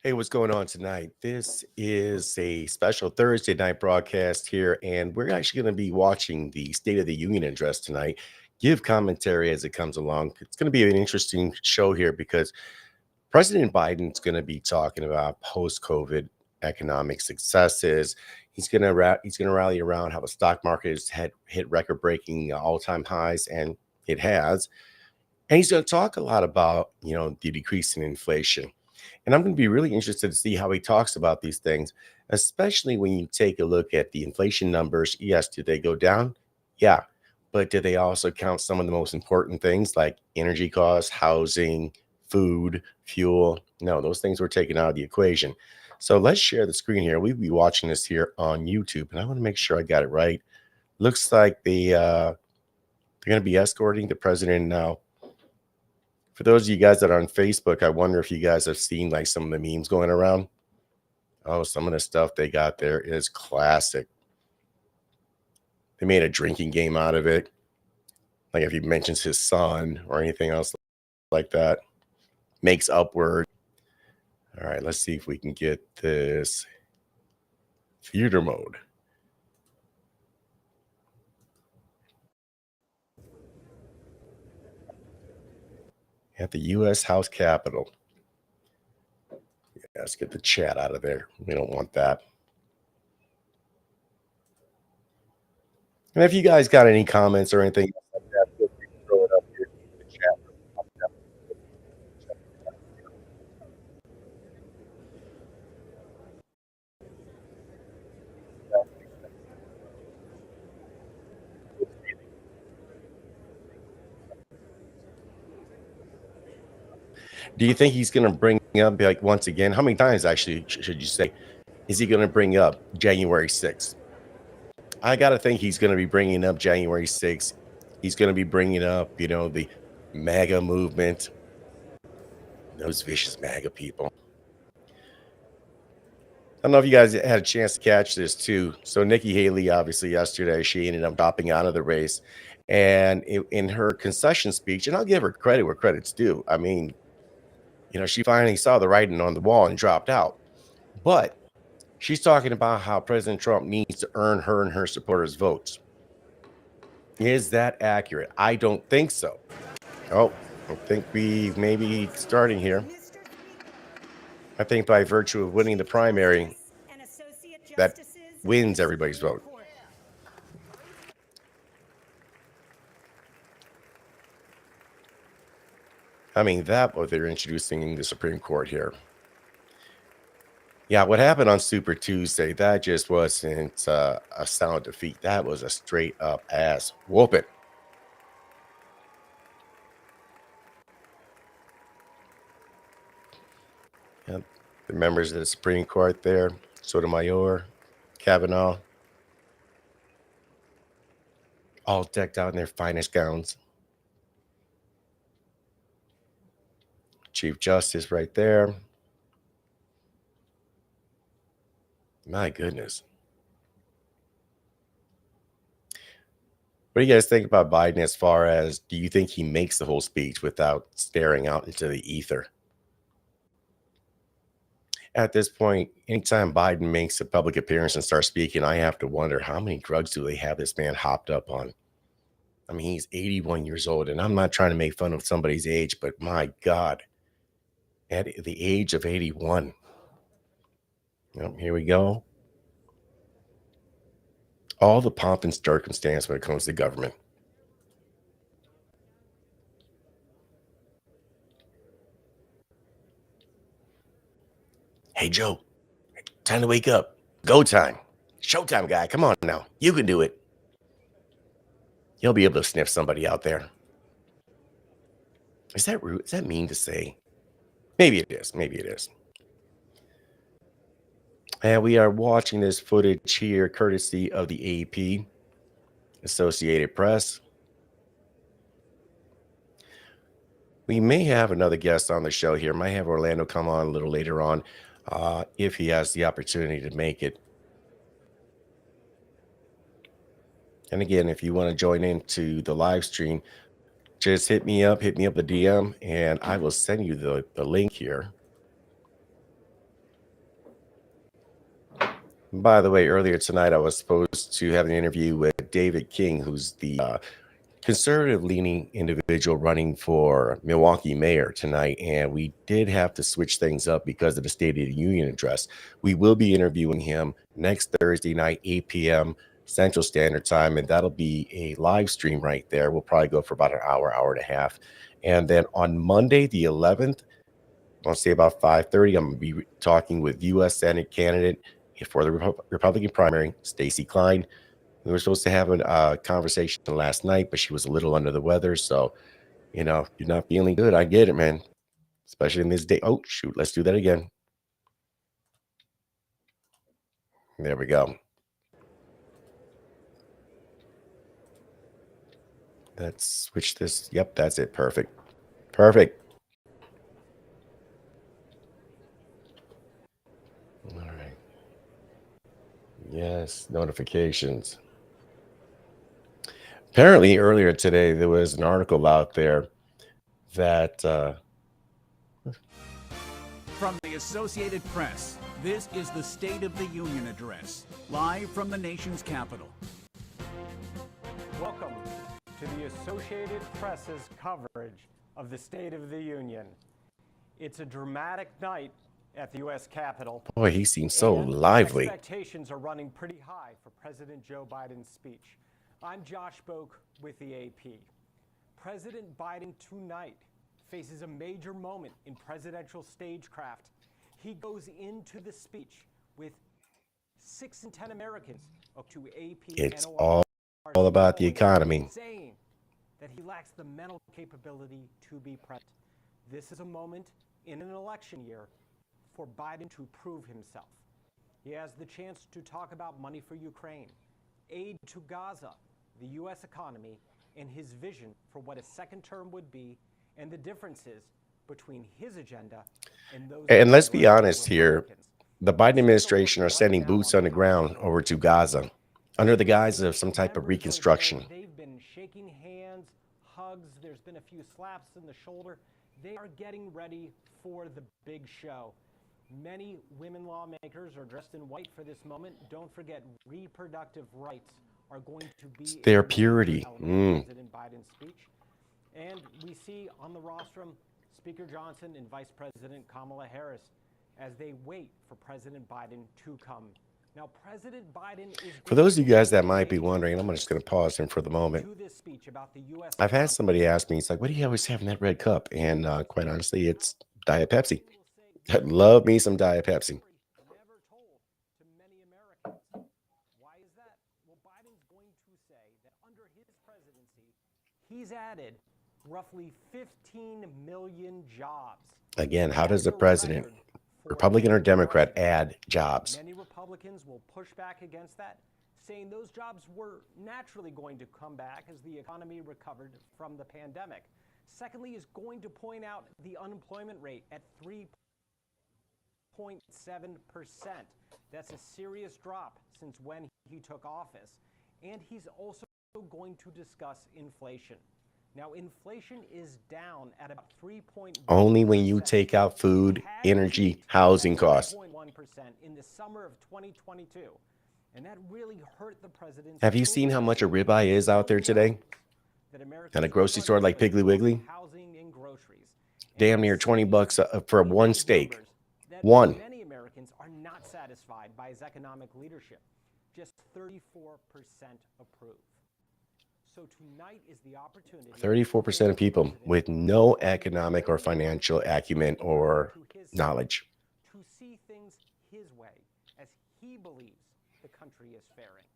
Hey, what's going on tonight? This is a special Thursday night broadcast here, and we're actually going to be watching the State of the Union address tonight. Give commentary as it comes along. It's going to be an interesting show here because President Biden's going to be talking about post-COVID economic successes. He's going to rally around how the stock market has hit record-breaking all-time highs, and it has. And he's going to talk a lot about the decrease in inflation. And I'm going to be really interested to see how he talks about these things, especially when you take a look at the inflation numbers. Yes, did they go down? Yeah. But did they also count some of the most important things like energy costs, housing, food, fuel? No, those things were taken out of the equation. So let's share the screen here. We'll be watching this here on YouTube, and I want to make sure I got it right. Looks like they're going to be escorting the president now. For those of you guys that are on Facebook, I wonder if you guys have seen like some of the memes going around. Oh, some of the stuff they got there is classic. They made a drinking game out of it. Like if he mentions his son or anything else like that, makes upward. All right, let's see if we can get this theater mode. At the U.S. House Capitol. Yeah, let's get the chat out of there. We don't want that. And if you guys got any comments or anything like that, feel free to throw it up here in the chat. Do you think he's going to bring up, like, once again, how many times actually should you say, is he going to bring up January 6th? I got to think he's going to be bringing up January 6th. He's going to be bringing up, the MAGA movement, those vicious MAGA people. I don't know if you guys had a chance to catch this too. So Nikki Haley, obviously yesterday, she ended up dropping out of the race. And in her concession speech, and I'll give her credit where credit's due. I mean, she finally saw the writing on the wall and dropped out. But she's talking about how President Trump needs to earn her and her supporters' votes. Is that accurate? I don't think so. Oh, I think we may be starting here. I think by virtue of winning the primary, that wins everybody's vote. I mean, that what they're introducing the Supreme Court here. Yeah, what happened on Super Tuesday, that just wasn't a sound defeat. That was a straight up ass whooping. Yep. The members of the Supreme Court there, Sotomayor, Kavanaugh, all decked out in their finest gowns. Chief Justice right there. My goodness. What do you guys think about Biden as far as, do you think he makes the whole speech without staring out into the ether? At this point, anytime Biden makes a public appearance and starts speaking, I have to wonder how many drugs do they have this man hopped up on? I mean, he's 81 years old, and I'm not trying to make fun of somebody's age, but my God, at the age of 81. Here we go. All the pomp and circumstance when it comes to government. Hey, Joe, time to wake up. Go time. Showtime, guy. Come on now. You can do it. You'll be able to sniff somebody out there. Is that rude? Is that mean to say? Maybe it is. Maybe it is. And we are watching this footage here courtesy of the AP, Associated Press. We may have another guest on the show here. Might have Orlando come on a little later on if he has the opportunity to make it. And again, if you want to join into the live stream, just hit me up the DM, and I will send you the link here. By the way, earlier tonight, I was supposed to have an interview with David King, who's the conservative leaning individual running for Milwaukee mayor tonight. And we did have to switch things up because of the State of the Union address. We will be interviewing him next Thursday night, 8 p.m. Central Standard Time. And that'll be a live stream right there. We'll probably go for about an hour, hour and a half. And then on Monday, the 11th, I want to say about 5:30, I'm going to be talking with U.S. Senate candidate for the Republican primary, Stacey Klein. We were supposed to have a conversation last night, but she was a little under the weather. So, you're not feeling good. I get it, man. Especially in this day. Oh, shoot. Let's do that again. There we go. Let's switch this. Yep, that's it. Perfect. Perfect. All right. Yes, notifications. Apparently, earlier today, there was an article out there that From the Associated Press, this is the State of the Union address, live from the nation's capital. Welcome to the Associated Press's coverage of the State of the Union. It's a dramatic night at the U.S. Capitol. boy, he seems so and lively. Expectations are running pretty high for President Joe Biden's speech. I'm Josh Boak with the AP. President Biden tonight faces a major moment in presidential stagecraft. He goes into the speech with 6 in 10 Americans, to AP. It's all about the economy. Saying that he lacks the mental capability to be president. This is a moment in an election year for Biden to prove himself. He has the chance to talk about money for Ukraine, aid to Gaza, the U.S. economy, and his vision for what a second term would be, and the differences between his agenda and those. And let's be honest here. The Biden administration are sending boots on the ground over to Gaza under the guise of some type of reconstruction. They've been shaking hands, hugs. There's been a few slaps in the shoulder. They are getting ready for the big show. Many women lawmakers are dressed in white for this moment. Don't forget, reproductive rights are going to be Their purity. President Biden's speech. And we see on the rostrum Speaker Johnson and Vice President Kamala Harris as they wait for President Biden to come. Now, President Biden is. For those of you guys that might be wondering, I'm just going to pause him for the moment. I've had somebody ask me, it's like, what do you always have in that red cup? And quite honestly, it's Diet Pepsi. I love me some Diet Pepsi. Never told to many Americans. Why is that? Well, Biden's going to say that under his presidency, he's added roughly 15 million jobs. Again, how does the president, Republican or Democrat, add jobs? Many Republicans will push back against that, saying those jobs were naturally going to come back as the economy recovered from the pandemic. Secondly, is going to point out the unemployment rate at 3.7%. That's a serious drop since when he took office. And he's also going to discuss inflation. Now, inflation is down at about 3.1%. Only when you take out food, energy, housing costs. 3.1% in the summer of 2022. And that really hurt the president. Have you seen how much a ribeye is out there today? At a grocery store like Piggly Wiggly? Housing and groceries. Damn near $20 for one steak. One. Many Americans are not satisfied by his economic leadership. Just 34% approve. So tonight is the opportunity. 34% of people with no economic or financial acumen or knowledge. To see things his way, as he believes the country is faring.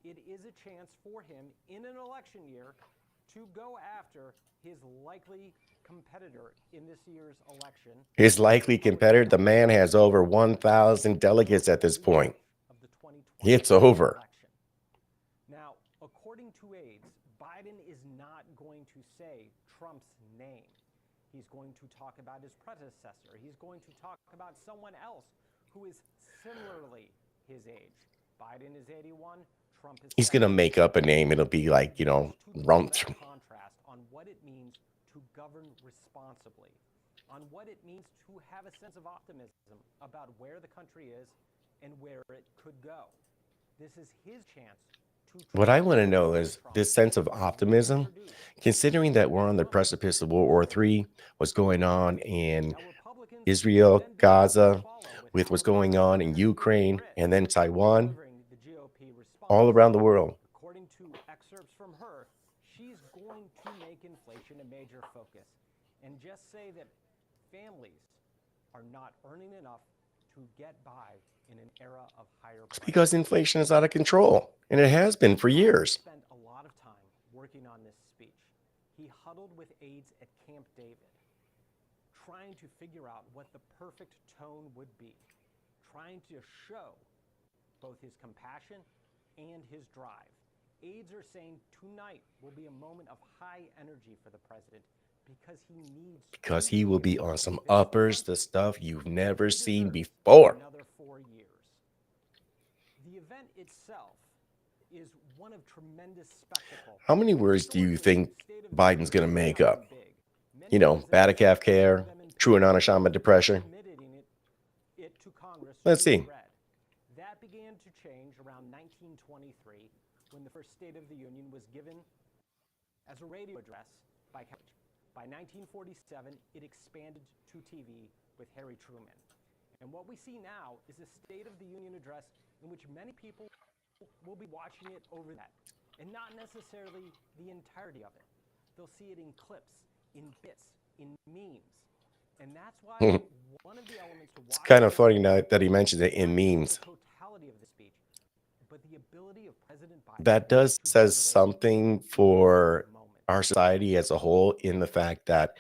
It is a chance for him in an election year to go after his likely competitor in this year's election. His likely competitor, the man has over 1,000 delegates at this point. It's over. Now, according to aides, Biden is not going to say Trump's name. He's going to talk about his predecessor. He's going to talk about someone else who is similarly his age. Biden is 81. Trump is. He's going to make up a name. It'll be like, Rump. Contrast on what it means to govern responsibly, on what it means to have a sense of optimism about where the country is and where it could go. This is his chance to What I want to transform know Donald is Trump this sense of and optimism, reintroduce considering that we're on the look precipice of World War different. III, what's going on in Now, Republicans will Israel, then be asked to Gaza, follow with with what's House going on in Republican Ukraine, Britt and then Taiwan, delivering the GOP response. all around the world. According to excerpts from her, she's going to make inflation a major focus and just say that families are not earning enough to get by in an era of higher It's prices. because inflation is out of control, and it has been for Biden years. spent a lot of time working on this speech. He huddled with aides at Camp David, trying to figure out what the perfect tone would be, trying to show both his compassion and his drive. Aides are saying tonight will be a moment of high energy for the president because he needs Because 2 he will be years on to some convince the uppers, country the stuff you've never he seen deserves before. another 4 years. The event itself is one of tremendous spectacle. How many words do you Historically, think the State of the Biden's going to Union make has up? been big. Many You know, presidents Batacalf have care, them in true paper, Ananashama depression. submitting it to Congress Let's to be see. read. That began to change around 1923 when the first State of the Union was given as a radio address by Kennedy. By 1947, it expanded to TV with Harry Truman. And what we see now is a State of the Union address in which many people will be watching it over that, and not necessarily the entirety of it. They'll see it in clips, in bits, in memes. And that's why one of the elements to watch It's kind of funny now that he mentions it in memes. the totality of the speech, but the ability of President Biden That does to says generate something for our society as a whole, in the fact that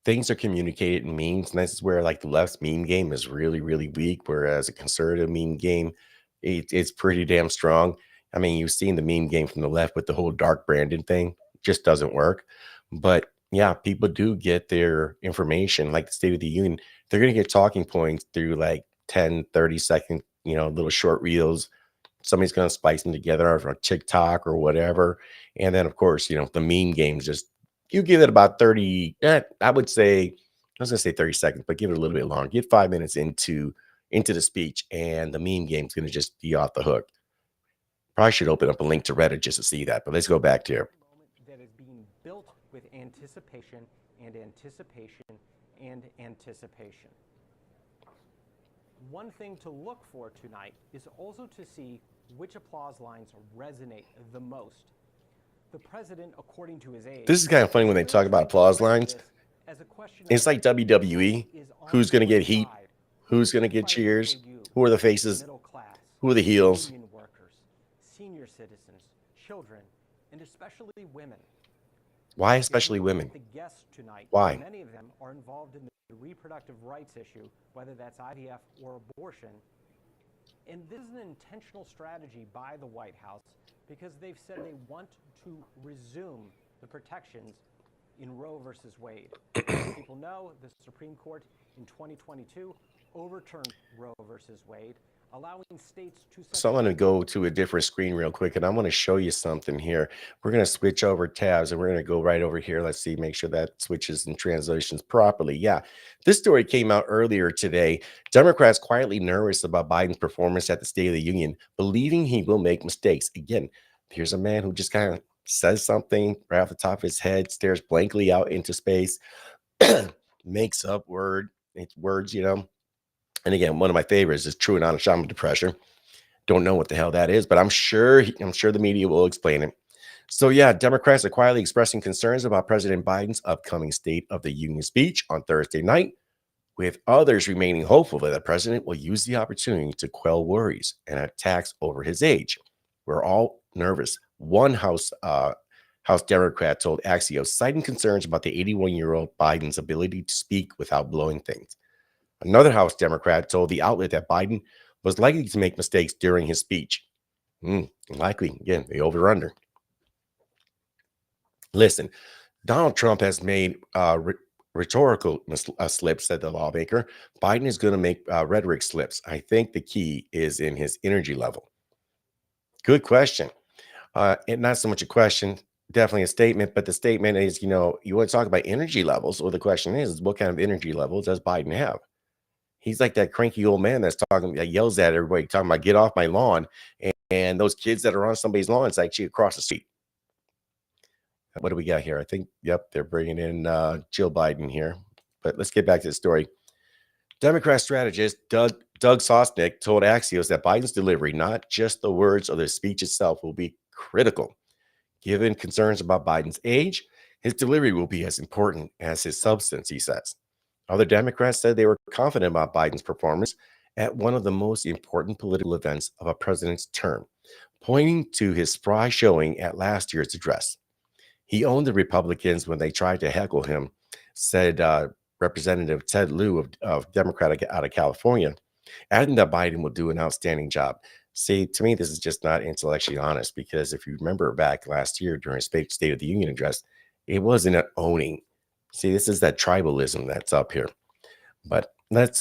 things are communicated in memes, and this is where like the left's meme game is really, really weak, whereas a conservative meme game, it's pretty damn strong. I mean, you've seen the meme game from the left with the whole dark Brandon thing. It just doesn't work. But yeah, people do get their information, like the State of the Union. They're going to get talking points through like 10, 30-second, little short reels. Somebody's going to splice them together on TikTok or whatever. And then, of course, the meme games, just you give it about 30, I would say, I was going to say 30 seconds, but give it a little bit longer. Get 5 minutes into the speech, and the meme game's going to just be off the hook. Probably should open up a link to Reddit just to see that, but let's go back to here. That is being built with anticipation and anticipation and anticipation. One thing to look for tonight is also to see which applause lines resonate the most. The president, according to his age, This is kind of funny when they talk about applause lines. It's like WWE. Who's going to get heat? Who's going to get cheers? Who are the faces? Middle class, Who are the heels? union workers, senior citizens, children, and especially women. Why especially women? The guests tonight, Why? many of them are involved in the reproductive rights issue, whether that's IVF or abortion. And this is an intentional strategy by the White House because they've said they want to resume the protections in Roe versus Wade. As people know, the Supreme Court in 2022 overturned Roe versus Wade, allowing states to... So I'm going to go to a different screen real quick, and I want to show you something here. We're going to switch over tabs, and we're going to go right over here. Let's see, make sure that switches and translations properly. Yeah, this story came out earlier today. Democrats quietly nervous about Biden's performance at the State of the Union, believing he will make mistakes. Again, here's a man who just kind of says something right off the top of his head, stares blankly out into space, makes up words, And again, one of my favorites is true Ananashama depression. Don't know what the hell that is, but I'm sure the media will explain it. So yeah, Democrats are quietly expressing concerns about President Biden's upcoming State of the Union speech on Thursday night, with others remaining hopeful that the president will use the opportunity to quell worries and attacks over his age. We're all nervous. One House Democrat told Axios, citing concerns about the 81-year-old Biden's ability to speak without blowing things. Another House Democrat told the outlet that Biden was likely to make mistakes during his speech. Likely, again, the over-under. Listen, Donald Trump has made rhetorical slips, said the lawmaker. Biden is going to make rhetoric slips. I think the key is in his energy level. Good question. And not so much a question, definitely a statement, but the statement is, you want to talk about energy levels. Well, the question is what kind of energy levels does Biden have? He's like that cranky old man that yells at everybody, talking about get off my lawn. And those kids that are on somebody's lawn, it's actually across the street. What do we got here? I think, yep, they're bringing in Jill Biden here. But let's get back to the story. Democrat strategist Doug Sosnick told Axios that Biden's delivery, not just the words of the speech itself, will be critical. Given concerns about Biden's age, his delivery will be as important as his substance, he says. Other Democrats said they were confident about Biden's performance at one of the most important political events of a president's term, pointing to his spry showing at last year's address. He owned the Republicans when they tried to heckle him, said Representative Ted Lieu of Democratic out of California, adding that Biden will do an outstanding job. See, to me, this is just not intellectually honest, because if you remember back last year during State of the Union address, it wasn't an owning. See, this is that tribalism that's up here. But let's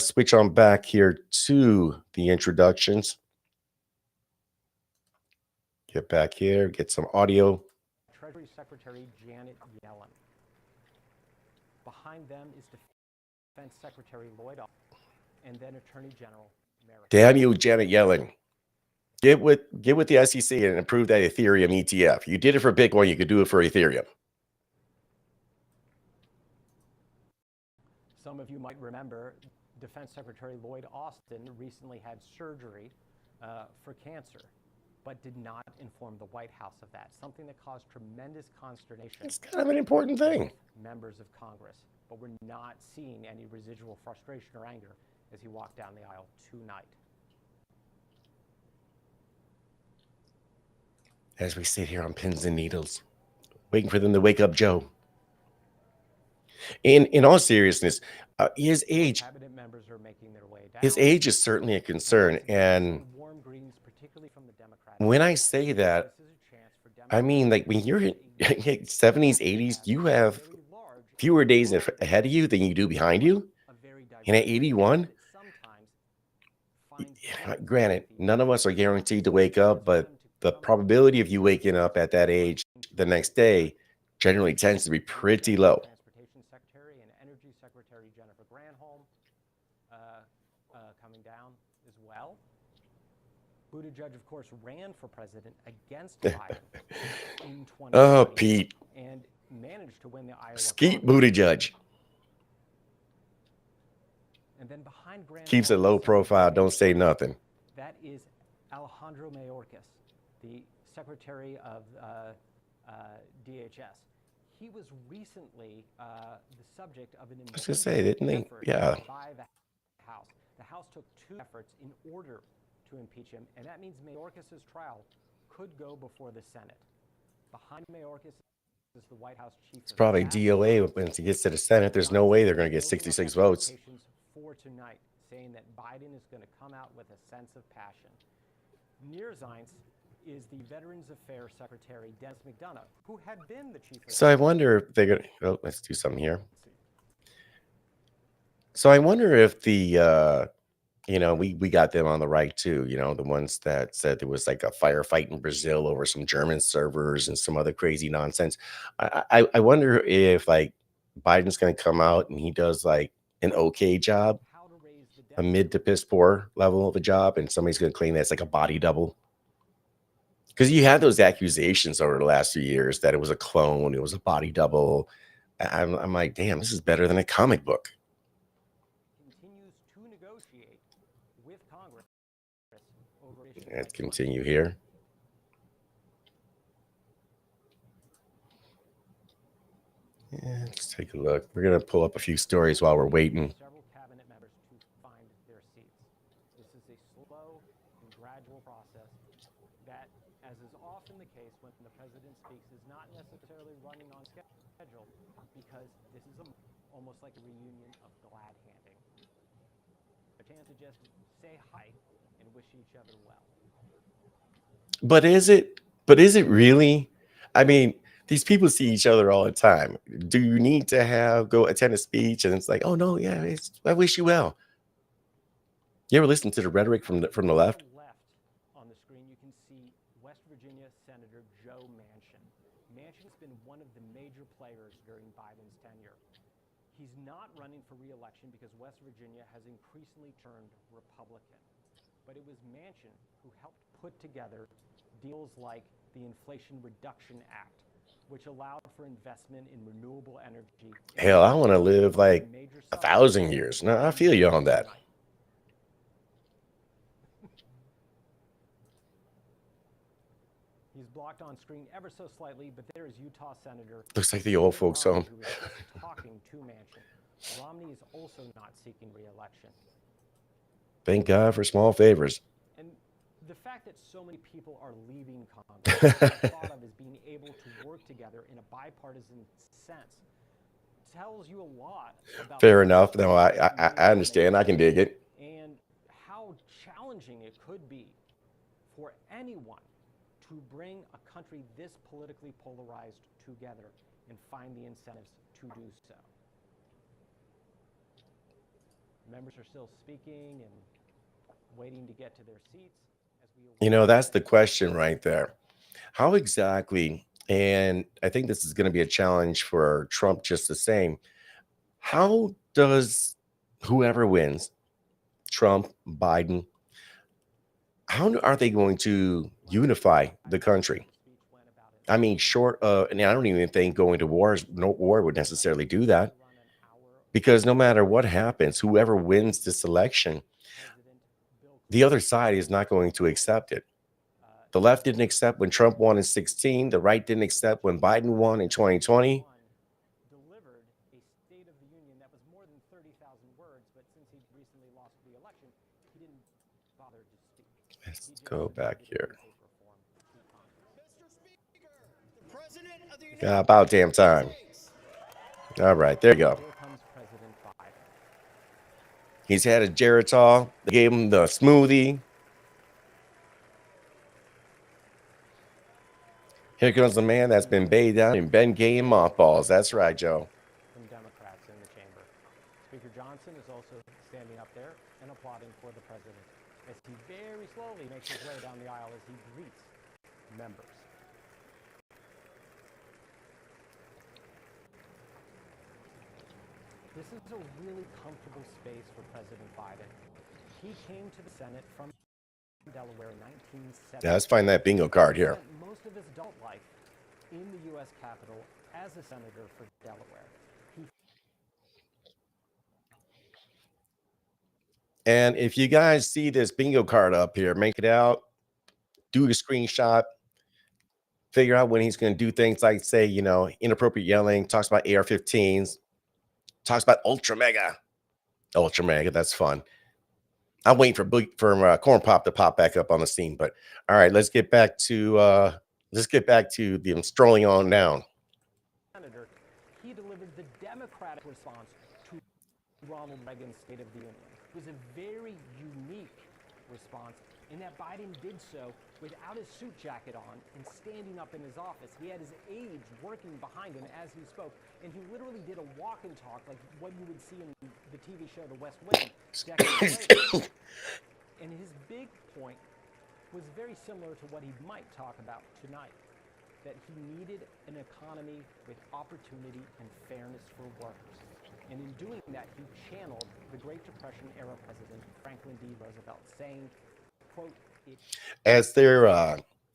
switch on back here to the introductions. Get back here, get some audio. Treasury Secretary Janet Yellen. Behind them is Defense Secretary Lloyd Austin, and then Attorney General Merrick. Damn you, Janet Yellen. Get with the SEC and approve that Ethereum ETF. You did it for Bitcoin, you could do it for Ethereum. Some of you might remember Defense Secretary Lloyd Austin recently had surgery for cancer, but did not inform the White House of that, something that caused tremendous consternation. It's kind of an important thing. Members of Congress, but we're not seeing any residual frustration or anger as he walked down the aisle tonight. As we sit here on pins and needles, waiting for them to wake up Joe. In all seriousness, his age, Cabinet members are making their way down. his age is certainly a concern. And Warm greens, particularly from the Democrats. when I say that, I mean, like when you're in 70s, 80s, you have fewer days ahead of you than you do behind you. And at 81, granted, none of us are guaranteed to wake up, but the probability of you waking up at that age the next day generally tends to be pretty low. Transportation Secretary and Energy Secretary Jennifer Granholm coming down as well. Buttigieg, of course, ran for president against Biden in 2020. Oh, Pete. And managed to win the Iowa Skeet caucus. Buttigieg. And then behind Granholm, Keeps it low profile, don't say nothing. that is Alejandro Mayorkas, the Secretary of DHS. He was recently the subject of an I was gonna say, didn't they? effort Yeah. by the House. The House took two efforts in order to impeach him, and that means Mayorkas' trial could go before the Senate. Behind Mayorkas is the White House chief. It's probably DOA once it gets to the Senate. There's no way they're going to get 66 votes. For tonight, saying that Biden is going to come out with a sense of passion. Near Zients is the Veterans Affairs Secretary, Dennis McDonough, who had been the chief of So I wonder if they're going to, let's do something here. So I wonder if the, we got them on the right too, the ones that said there was like a firefight in Brazil over some German servers and some other crazy nonsense. I wonder if like Biden's going to come out and he does like an okay job, a mid to piss poor level of a job, and somebody's going to claim that's like a body double. Because you had those accusations over the last few years that it was a clone, it was a body double. I'm like, damn, this is better than a comic book. Continues to negotiate with Congress over issues. Let's continue here. Yeah, let's take a look. We're going to pull up a few stories while we're waiting. Several cabinet members to find their seats. This is a slow and gradual process that, as is often the case when the president speaks, is not necessarily running on schedule, because this is almost like a reunion of glad handing. A chance to just say hi and wish each other well. But is it really? I mean, these people see each other all the time. Do you need to go attend a speech and it's like, oh no, yeah, I wish you well. You ever listen to the rhetoric from the left? On the screen, you can see West Virginia Senator Joe Manchin. Manchin's been one of the major players during Biden's tenure. He's not running for re-election because West Virginia has increasingly turned Republican. But it was Manchin who helped put together deals like the Inflation Reduction Act, which allowed for investment in renewable energy. Hell, I want to live like 1,000 years. No, I feel you on that. He's blocked on screen ever so slightly, but there is Utah Senator. Looks like the old folks home. Who is talking to Manchin. Romney is also not seeking re-election. Thank God for small favors. And the fact that so many people are leaving Congress are thought of as being able to work together in a bipartisan sense tells you a lot about. Fair enough. No, I understand. I can dig it. And how challenging it could be for anyone to bring a country this politically polarized together and find the incentives to do so. Members are still speaking and waiting to get to their seats. You know, that's the question right there. How exactly, and I think this is going to be a challenge for Trump just the same. How does whoever wins, Trump, Biden, how are they going to unify the country? I mean, short of, and I don't even think going to war, no war would necessarily do that, because no matter what happens, whoever wins this election, the other side is not going to accept it. The left didn't accept when Trump won in 2016. The right didn't accept when Biden won in 2020. Delivered a State of the Union that was more than 30,000 words, but since he recently lost the election, he didn't bother to speak. Let's go back here. Yeah, about damn time. All right, there you go. Here comes President Biden. He's had a Geritol. They gave him the smoothie. Here comes the man that's been bathed down in Ben Gay and mothballs. That's right, Joe. From Democrats in the chamber. Speaker Johnson is also standing up there and applauding for the president as he very slowly makes his way down the aisle as he greets members. This is a really comfortable space for President Biden. He came to the Senate from Delaware in 1970. Yeah, let's find that bingo card here. Most of his adult life in the U.S. Capitol as a senator for Delaware. And if you guys see this bingo card up here, make it out, do a screenshot, figure out when he's going to do things like, say, you know, inappropriate yelling, talks about AR-15s, talks about Ultra Mega. That's fun. I'm waiting for Corn Pop to pop back up on the scene. But all right, let's get back to them strolling on down. Senator, he delivered the Democratic response to Ronald Reagan's State of the Union. It was a very unique response in that Biden did so without his suit jacket on and standing up in his office. He had his aides working behind him as he spoke, and he literally did a walk and talk like what you would see in the TV show The West Wing decades later. And his big point was very similar to what he might talk about tonight, that he needed an economy with opportunity and fairness for workers. And in doing that, he channeled the Great Depression era President Franklin D. Roosevelt, saying, quote, as they're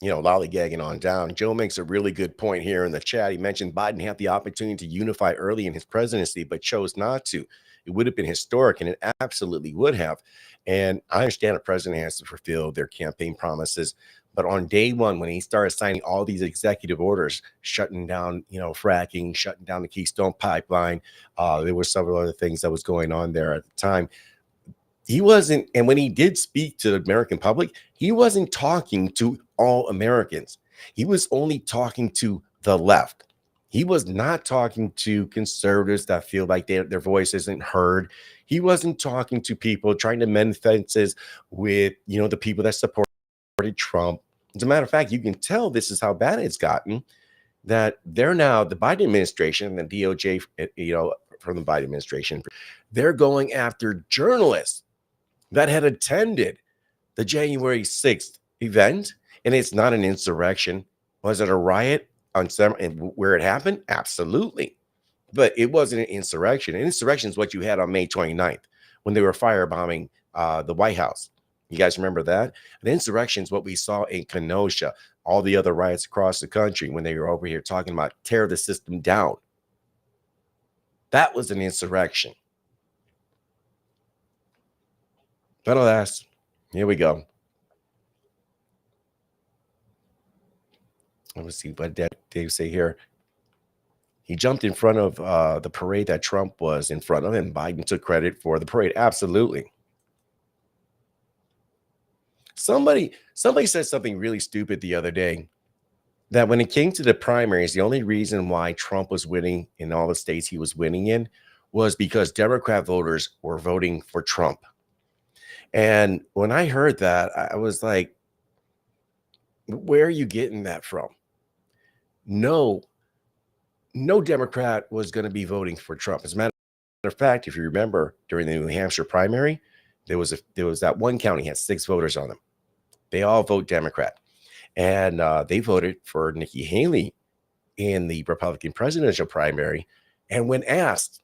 lollygagging on down, Joe makes a really good point here in the chat. He mentioned Biden had the opportunity to unify early in his presidency, but chose not to. It would have been historic, and it absolutely would have. And I understand a president has to fulfill their campaign promises, but on day one, when he started signing all these executive orders, shutting down, fracking, shutting down the Keystone Pipeline, there were several other things that was going on there at the time. He wasn't, and when he did speak to the American public, he wasn't talking to all Americans. He was only talking to the left. He was not talking to conservatives that feel like their voice isn't heard. He wasn't talking to people trying to mend fences with, the people that supported Trump. As a matter of fact, you can tell this is how bad it's gotten, that they're now, the Biden administration and the DOJ, from the Biden administration, they're going after journalists that had attended the January 6th event. And it's not an insurrection. Was it a riot on some where it happened? Absolutely. but it wasn't an insurrection. An insurrection is what you had on May 29th when they were firebombing the White House. You guys remember that? An insurrection is what we saw in Kenosha, all the other riots across the country when they were over here talking about tear the system down. That was an insurrection. But alas, here we go. Let's see, what did Dave say here? He jumped in front of the parade that Trump was in front of, and Biden took credit for the parade. Absolutely. Somebody said something really stupid the other day, that when it came to the primaries, the only reason why Trump was winning in all the states he was winning in was because Democrat voters were voting for Trump. And when I heard that, I was like, where are you getting that from? No Democrat was going to be voting for Trump. As a matter of fact, if you remember, during the New Hampshire primary, there was that one county had 6 voters on them. They all vote Democrat. And they voted for Nikki Haley in the Republican presidential primary. And when asked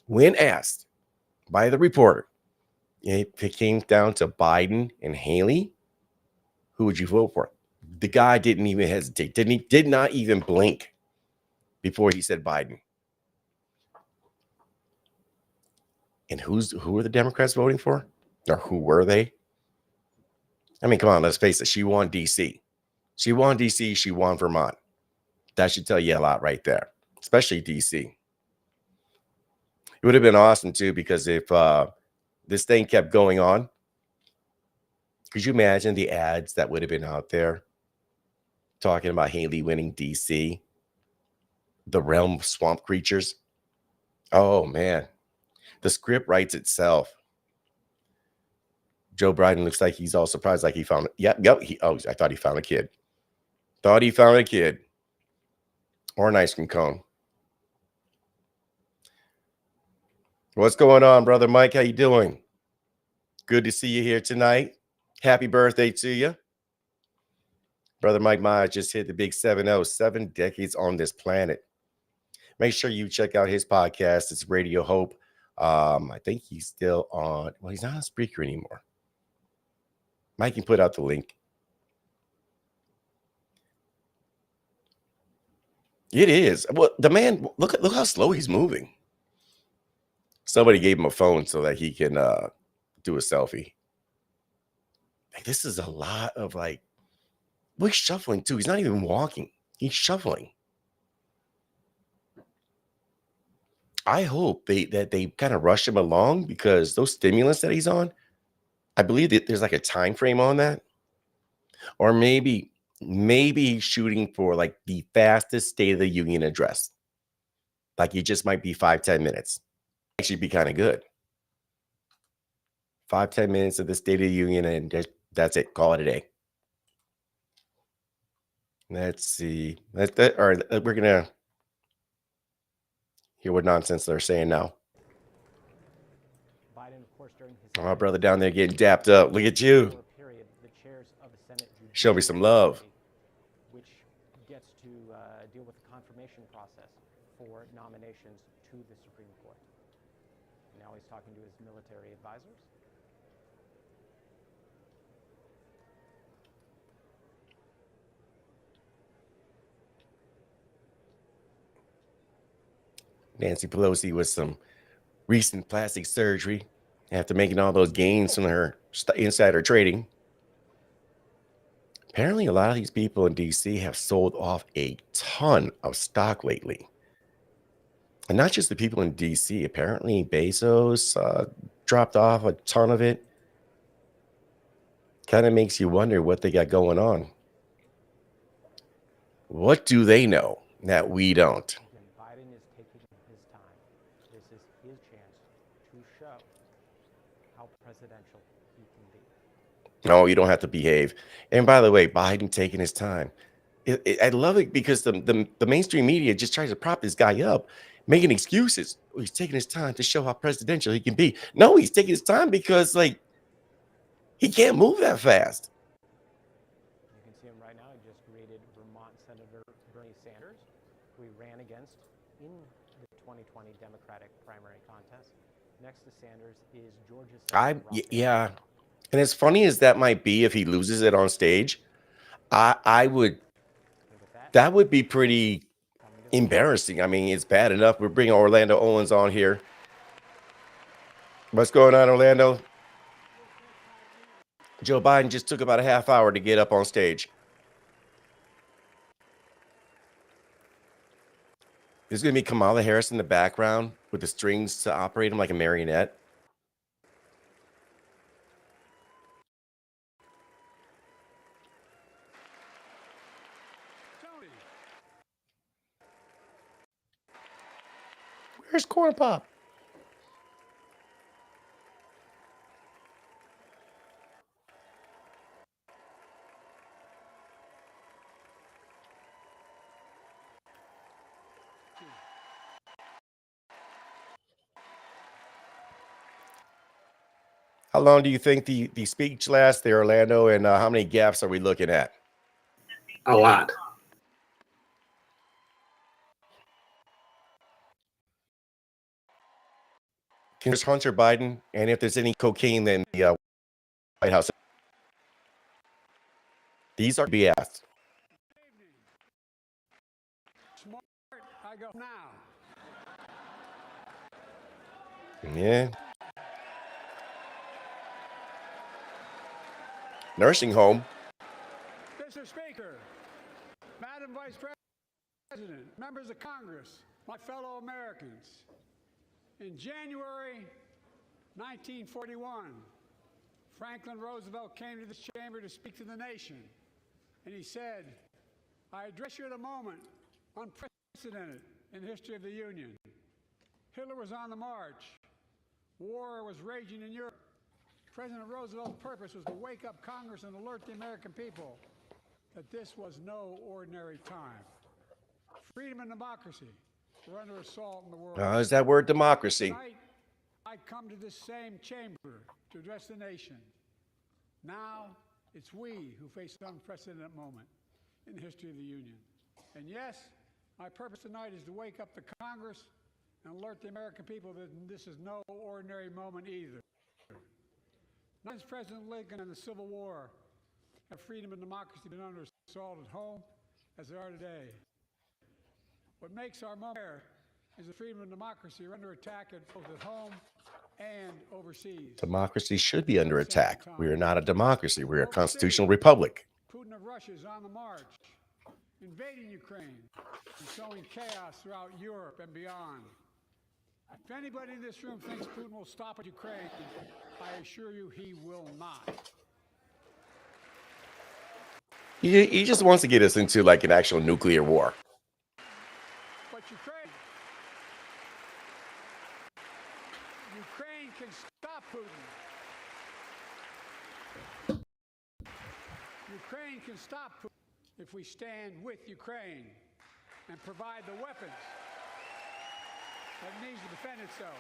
by the reporter, it came down to Biden and Haley, who would you vote for? The guy didn't even hesitate. Did not even blink before he said Biden. And who are the Democrats voting for? Or who were they? I mean, come on, let's face it. She won DC. She won DC. She won Vermont. That should tell you a lot right there, especially DC. It would have been awesome, too, because if this thing kept going on, could you imagine the ads that would have been out there talking about Haley winning DC? The realm of swamp creatures. Oh, man. The script writes itself. Joe Biden looks like he's all surprised, like he found it. Yep. I thought he found a kid. Thought he found a kid. Or an ice cream cone. What's going on, Brother Mike? How you doing? Good to see you here tonight. Happy birthday to you. Brother Mike Myers just hit the big 7-0, 7 decades on this planet. Make sure you check out his podcast. It's Radio Hope. I think he's still on. Well, he's not on Spreaker anymore. Mike can put out the link. It is. Well, the man, look how slow he's moving. Somebody gave him a phone so that he can do a selfie. Like, this is a lot of like, he's shuffling too. He's not even walking. He's shuffling. I hope that they kind of rush him along, because those stimulants that he's on, I believe that there's like a time frame on that. Or maybe he's shooting for like the fastest State of the Union address. Like, it just might be 5-10 minutes. Actually be kind of good. 5-10 minutes of the State of the Union, and that's it. Call it a day. Let's see. All right, we're gonna hear what nonsense they're saying now. Biden, of course, during his Oh, brother down there getting dapped up. Look at you. period, the chairs of the Senate Show me some love. which gets to deal with the confirmation process for nominations to the Supreme Court. Now he's talking to his military advisors. Nancy Pelosi with some recent plastic surgery after making all those gains from her insider trading. Apparently, a lot of these people in DC have sold off a ton of stock lately. And not just the people in DC. Apparently, Bezos dropped off a ton of it. Kind of makes you wonder what they got going on. What do they know that we don't? Again, Biden is taking his time. This is his chance to show how presidential he can be. No, you don't have to behave. And by the way, Biden taking his time. I love it because the mainstream media just tries to prop this guy up, making excuses. Oh, he's taking his time to show how presidential he can be. No, he's taking his time because, like, he can't move that fast. You can see him right now. He just greeted Vermont Senator Bernie Sanders, who he ran against in the 2020 Sanders is Georgia's Senator Ralph Yeah. And as funny as that might be, if he loses it on stage, I would, And with that, that would be pretty coming to the embarrassing. I mean, it's bad enough. We're bringing Orlando Owens on here. What's going on, Orlando? Joe Biden just took about a half hour to get up on stage. There's going to be Kamala Harris in the background with the strings to operate him like a marionette. Where's Corn Pop? How long do you think the speech lasts there, Orlando? And how many gaps are we looking at? A lot. There's Hunter Biden, and if there's any cocaine in the White House, these are to be asked. Smart, I go now. Yeah. Nursing home. Mr. Speaker, Madam Vice President, members of Congress, my fellow Americans. In January 1941, Franklin Roosevelt came to this chamber to speak to the nation, and he said, "I address you at a moment unprecedented in the history of the Union. Hitler was on the march. War was raging in Europe. President Roosevelt's purpose was to wake up Congress and alert the American people that this was no ordinary time. Freedom and democracy were under assault in the world. Is that word democracy? Tonight, I come to this same chamber to address the nation. Now, it's we who face an unprecedented moment in the history of the Union. And yes, my purpose tonight is to wake up the Congress and alert the American people that this is no ordinary moment either. Not since President Lincoln and the Civil War have freedom and democracy been under assault at home as they are today. What makes our moment rare is that freedom and democracy are under attack both at home and overseas. Democracy should be under attack. We are not a democracy. We're a constitutional republic. Putin of Russia is on the march, invading Ukraine and sowing chaos throughout Europe and beyond. If anybody in this room thinks Putin will stop at Ukraine, I assure you he will not. He just wants to get us into like an actual nuclear war. But Ukraine can stop Putin. Ukraine can stop Putin if we stand with Ukraine and provide the weapons that it needs to defend itself.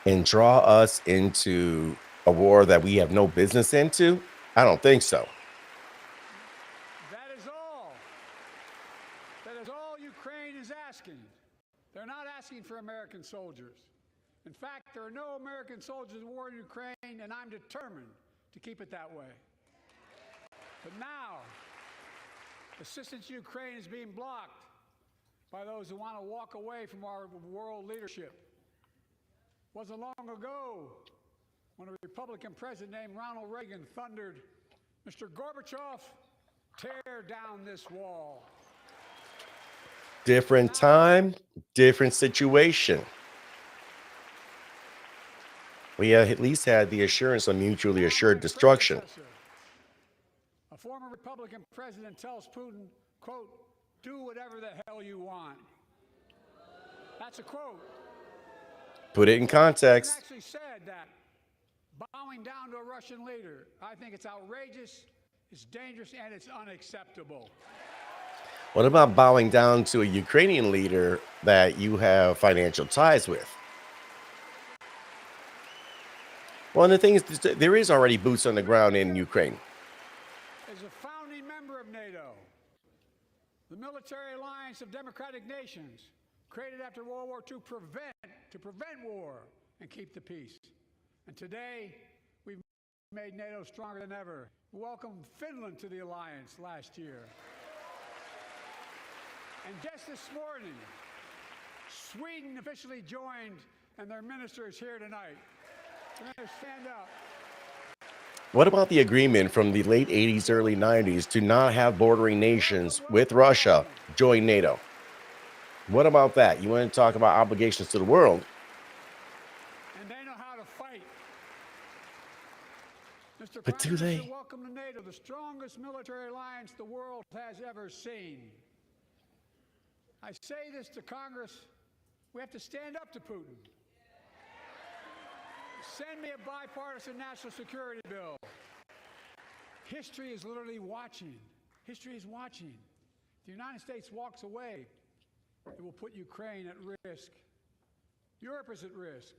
And draw us into a war that we have no business into? I don't think so. That is all. That is all Ukraine is asking. They're not asking for American soldiers. In fact, there are no American soldiers in war in Ukraine, and I'm determined to keep it that way. But now, assistance to Ukraine is being blocked by those who want to walk away from our world leadership. It wasn't long ago when a Republican president named Ronald Reagan thundered, "Mr. Gorbachev, tear down this wall." Different time, different situation. We at least had the assurance of mutually assured destruction. A former Republican president tells Putin, quote, "Do whatever the hell you want." That's a quote. Put it in Putin context. actually said that, bowing down to a Russian leader. I think it's outrageous, it's dangerous, and it's unacceptable. What about bowing down to a Ukrainian leader that you have financial ties with? Well, the thing is, there is already boots on the ground in Ukraine. As a founding member of NATO, the military alliance of democratic nations created after World War II to prevent war and keep the peace. And today, we've made NATO stronger than ever. We welcomed Finland to the alliance last year. And just this morning, Sweden officially joined, and their minister is here tonight. We're going to stand up. What about the agreement from the late 80s, early 90s to not have bordering nations with Russia join NATO? What about that? You want to talk about obligations to the world? And they know how to fight. Mr. But do Prime Minister, they? welcome to NATO, the strongest military alliance the world has ever seen. I say this to Congress, we have to stand up to Putin. Send me a bipartisan national security bill. History is literally watching. History is watching. If the United States walks away, it will put Ukraine at risk. Europe is at risk.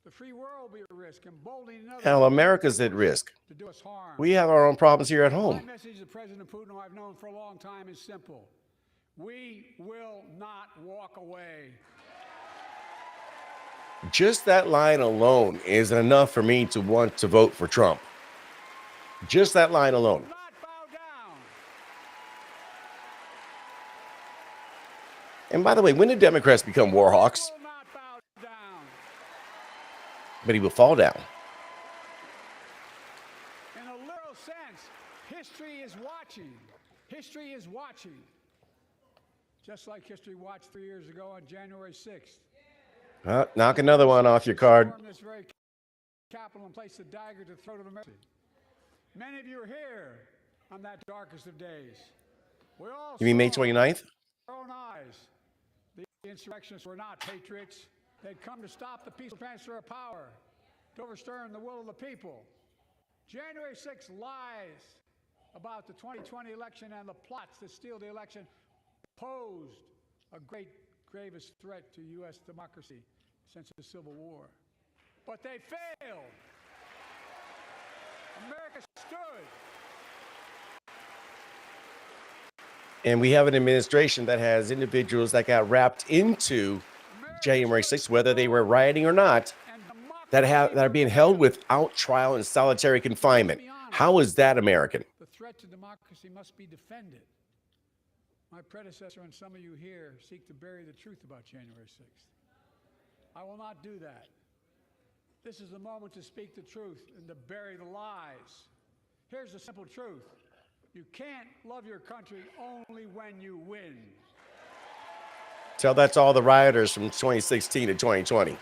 The free world will be at risk, emboldening others. Hell, America's at risk. To do us harm. We have our own problems here at My home. message to President Putin, who I've known for a long time, is simple. We will not walk away. Just that line alone is enough for me to want to vote for Trump. Just that line alone. Not bow down. And by the way, when did Democrats become war hawks? Will not bow down. But he will fall down. In a literal sense, history is watching. History is watching. Just like history watched 3 years ago on January 6th. Knock another one off your card. Stormed this very Capitol and placed a dagger to the throat of America. Many of you are here on that darkest of days. We all You mean May saw 29th? with our own eyes. The insurrectionists were not patriots. They'd come to stop the peaceful transfer of power, to overturn the will of the people. January 6th lies about the 2020 election and the plots to steal the election posed a gravest threat to U.S. democracy since the Civil War. But they failed. America stood. And we have an administration that has individuals that got wrapped into January 6th, whether they were rioting or not, that are being held without trial in solitary confinement. How is that American? The threat to democracy must be defended. My predecessor and some of you here seek to bury the truth about January 6th. I will not do that. This is the moment to speak the truth and to bury the lies. Here's the simple truth. You can't love your country only when you win. Tell that to all the rioters from 2016 to 2020.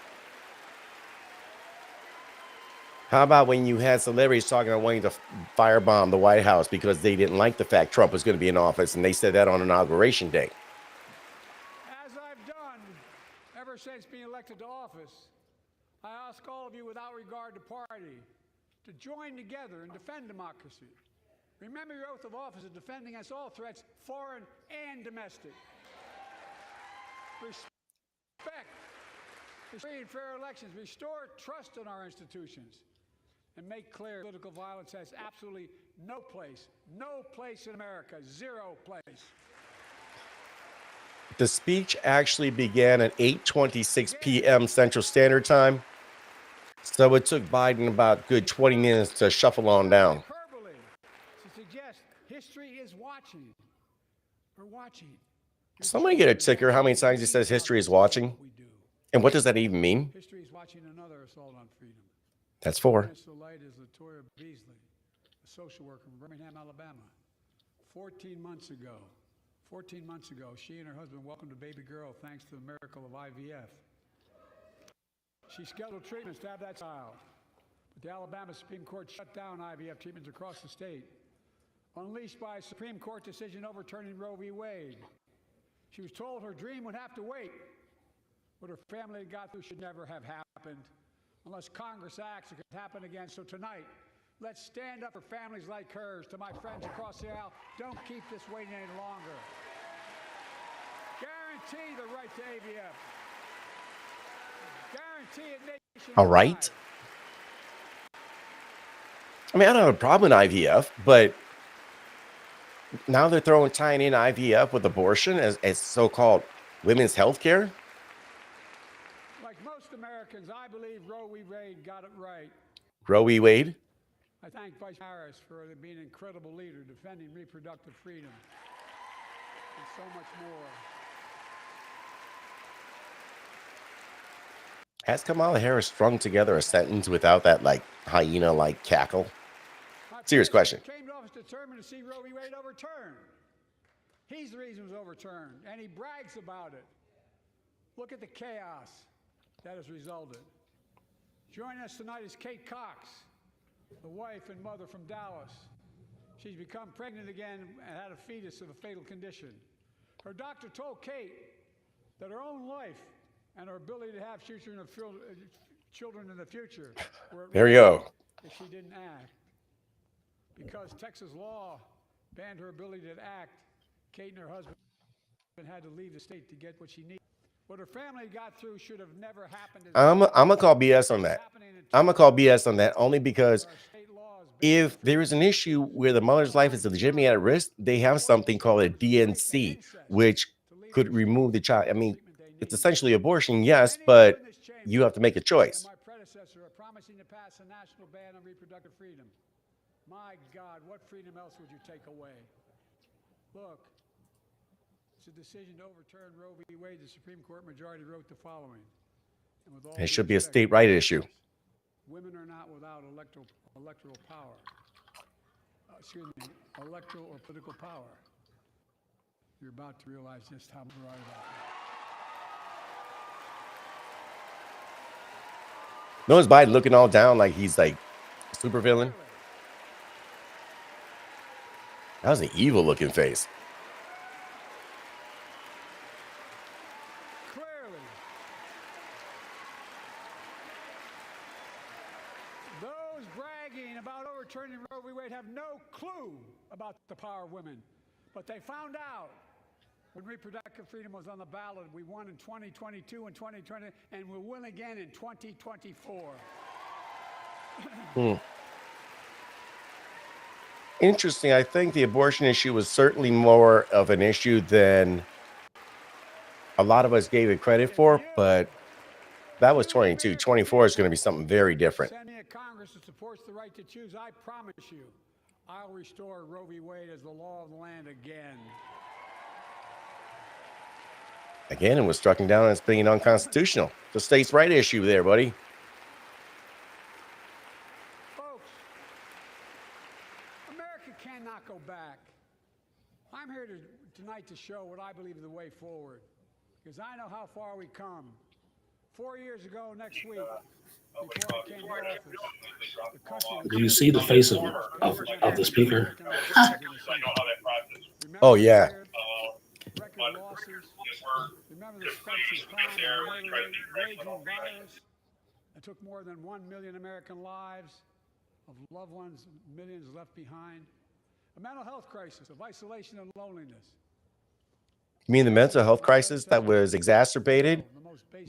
How about when you had celebrities talking about wanting to firebomb the White House because they didn't like the fact Trump was going to be in office, and they said that on Inauguration Day? As I've done ever since being elected to office, I ask all of you without regard to party to join together and defend democracy. Remember your oath of office of defending against all threats, foreign and domestic. Respect free and fair elections, restore trust in our institutions, and make clear political violence has absolutely no place in America, zero place. The speech actually began at 8:26 p.m. Central Standard Time, so it took Biden about good 20 minutes to shuffle on down. Hyperbole to suggest history is watching. We're watching. Somebody get a ticker how many times he says history is watching, and what does that even mean? History is watching another assault on freedom. That's 4. The light is Latoya Beasley, a social worker from Birmingham, Alabama. 14 months ago, she and her husband welcomed a baby girl thanks to the miracle of IVF. She scheduled treatments to have that child, but the Alabama Supreme Court shut down IVF treatments across the state, unleashed by a Supreme Court decision overturning Roe v. Wade. She was told her dream would have to wait. What her family had got through should never have happened. Unless Congress acts, it could happen again. So tonight, let's stand up for families like hers. To my friends across the aisle, don't keep this waiting any longer. Guarantee the right to AVF. Guarantee it nationwide. All right. I mean, I don't have a problem with IVF, but now they're tying in IVF with abortion as so-called women's health care. Like most Americans, Americans, I believe Roe v. Wade got it right. Roe v. Wade? I thank Vice Harris for being an incredible leader, defending reproductive freedom, and so much more. Has Kamala Harris strung together a sentence without that, like, hyena-like cackle? Serious question. Came to office determined to see Roe v. Wade overturned. He's the reason it was overturned, and he brags about it. Look at the chaos that has resulted. Joining us tonight is Kate Cox, the wife and mother from Dallas. She's become pregnant again and had a fetus of a fatal condition. Her doctor told Kate that her own life and her ability to have children in the future were at There you risk go. if she didn't act. Because Texas law banned her ability to act, Kate and her husband had to leave the state to get what she needed. What her family got through should have never happened. I'm gonna call BS on that. I'm gonna call BS on that only because if there is an issue where the mother's life is legitimately at risk, they have something called a DNC, which could remove the child. I mean, it's essentially abortion, yes, but you have to make a choice. My predecessor are promising to pass a national ban on reproductive freedom. My God, what freedom else would you take away? Look, it's a decision to overturn Roe v. Wade. The Supreme Court majority wrote the following. And with all It should be a respect, state right issue. women are not without electoral power. Electoral or political power. You're about to realize just how right about that. Notice Biden looking all down like he's like super villain. That was an evil looking face. Clearly, those bragging about overturning Roe v. Wade have no clue about the power of women. But they found out when reproductive freedom was on the ballot. We won in 2022 and 2020, and we'll win again in 2024. Interesting. I think the abortion issue was certainly more of an issue than a lot of us gave it credit for, but that was 22. 24 is going to be something very different. Sending a Congress that supports the right to choose, I promise you, I'll restore Roe v. Wade as the law of the land again. Again, it was stricken down as being unconstitutional. The states' right issue there, buddy. Folks, America cannot go back. I'm here tonight to show what I believe is the way forward, because I know how far we come. 4 years ago next week, before I came to office, the country... Do you see the face of the speaker? Oh, yeah. Record losses. Remember the spikes in crime, the raging virus that took more than 1 million American lives, of loved ones, millions left behind. A mental health crisis of isolation and loneliness. You mean the mental health crisis that was exacerbated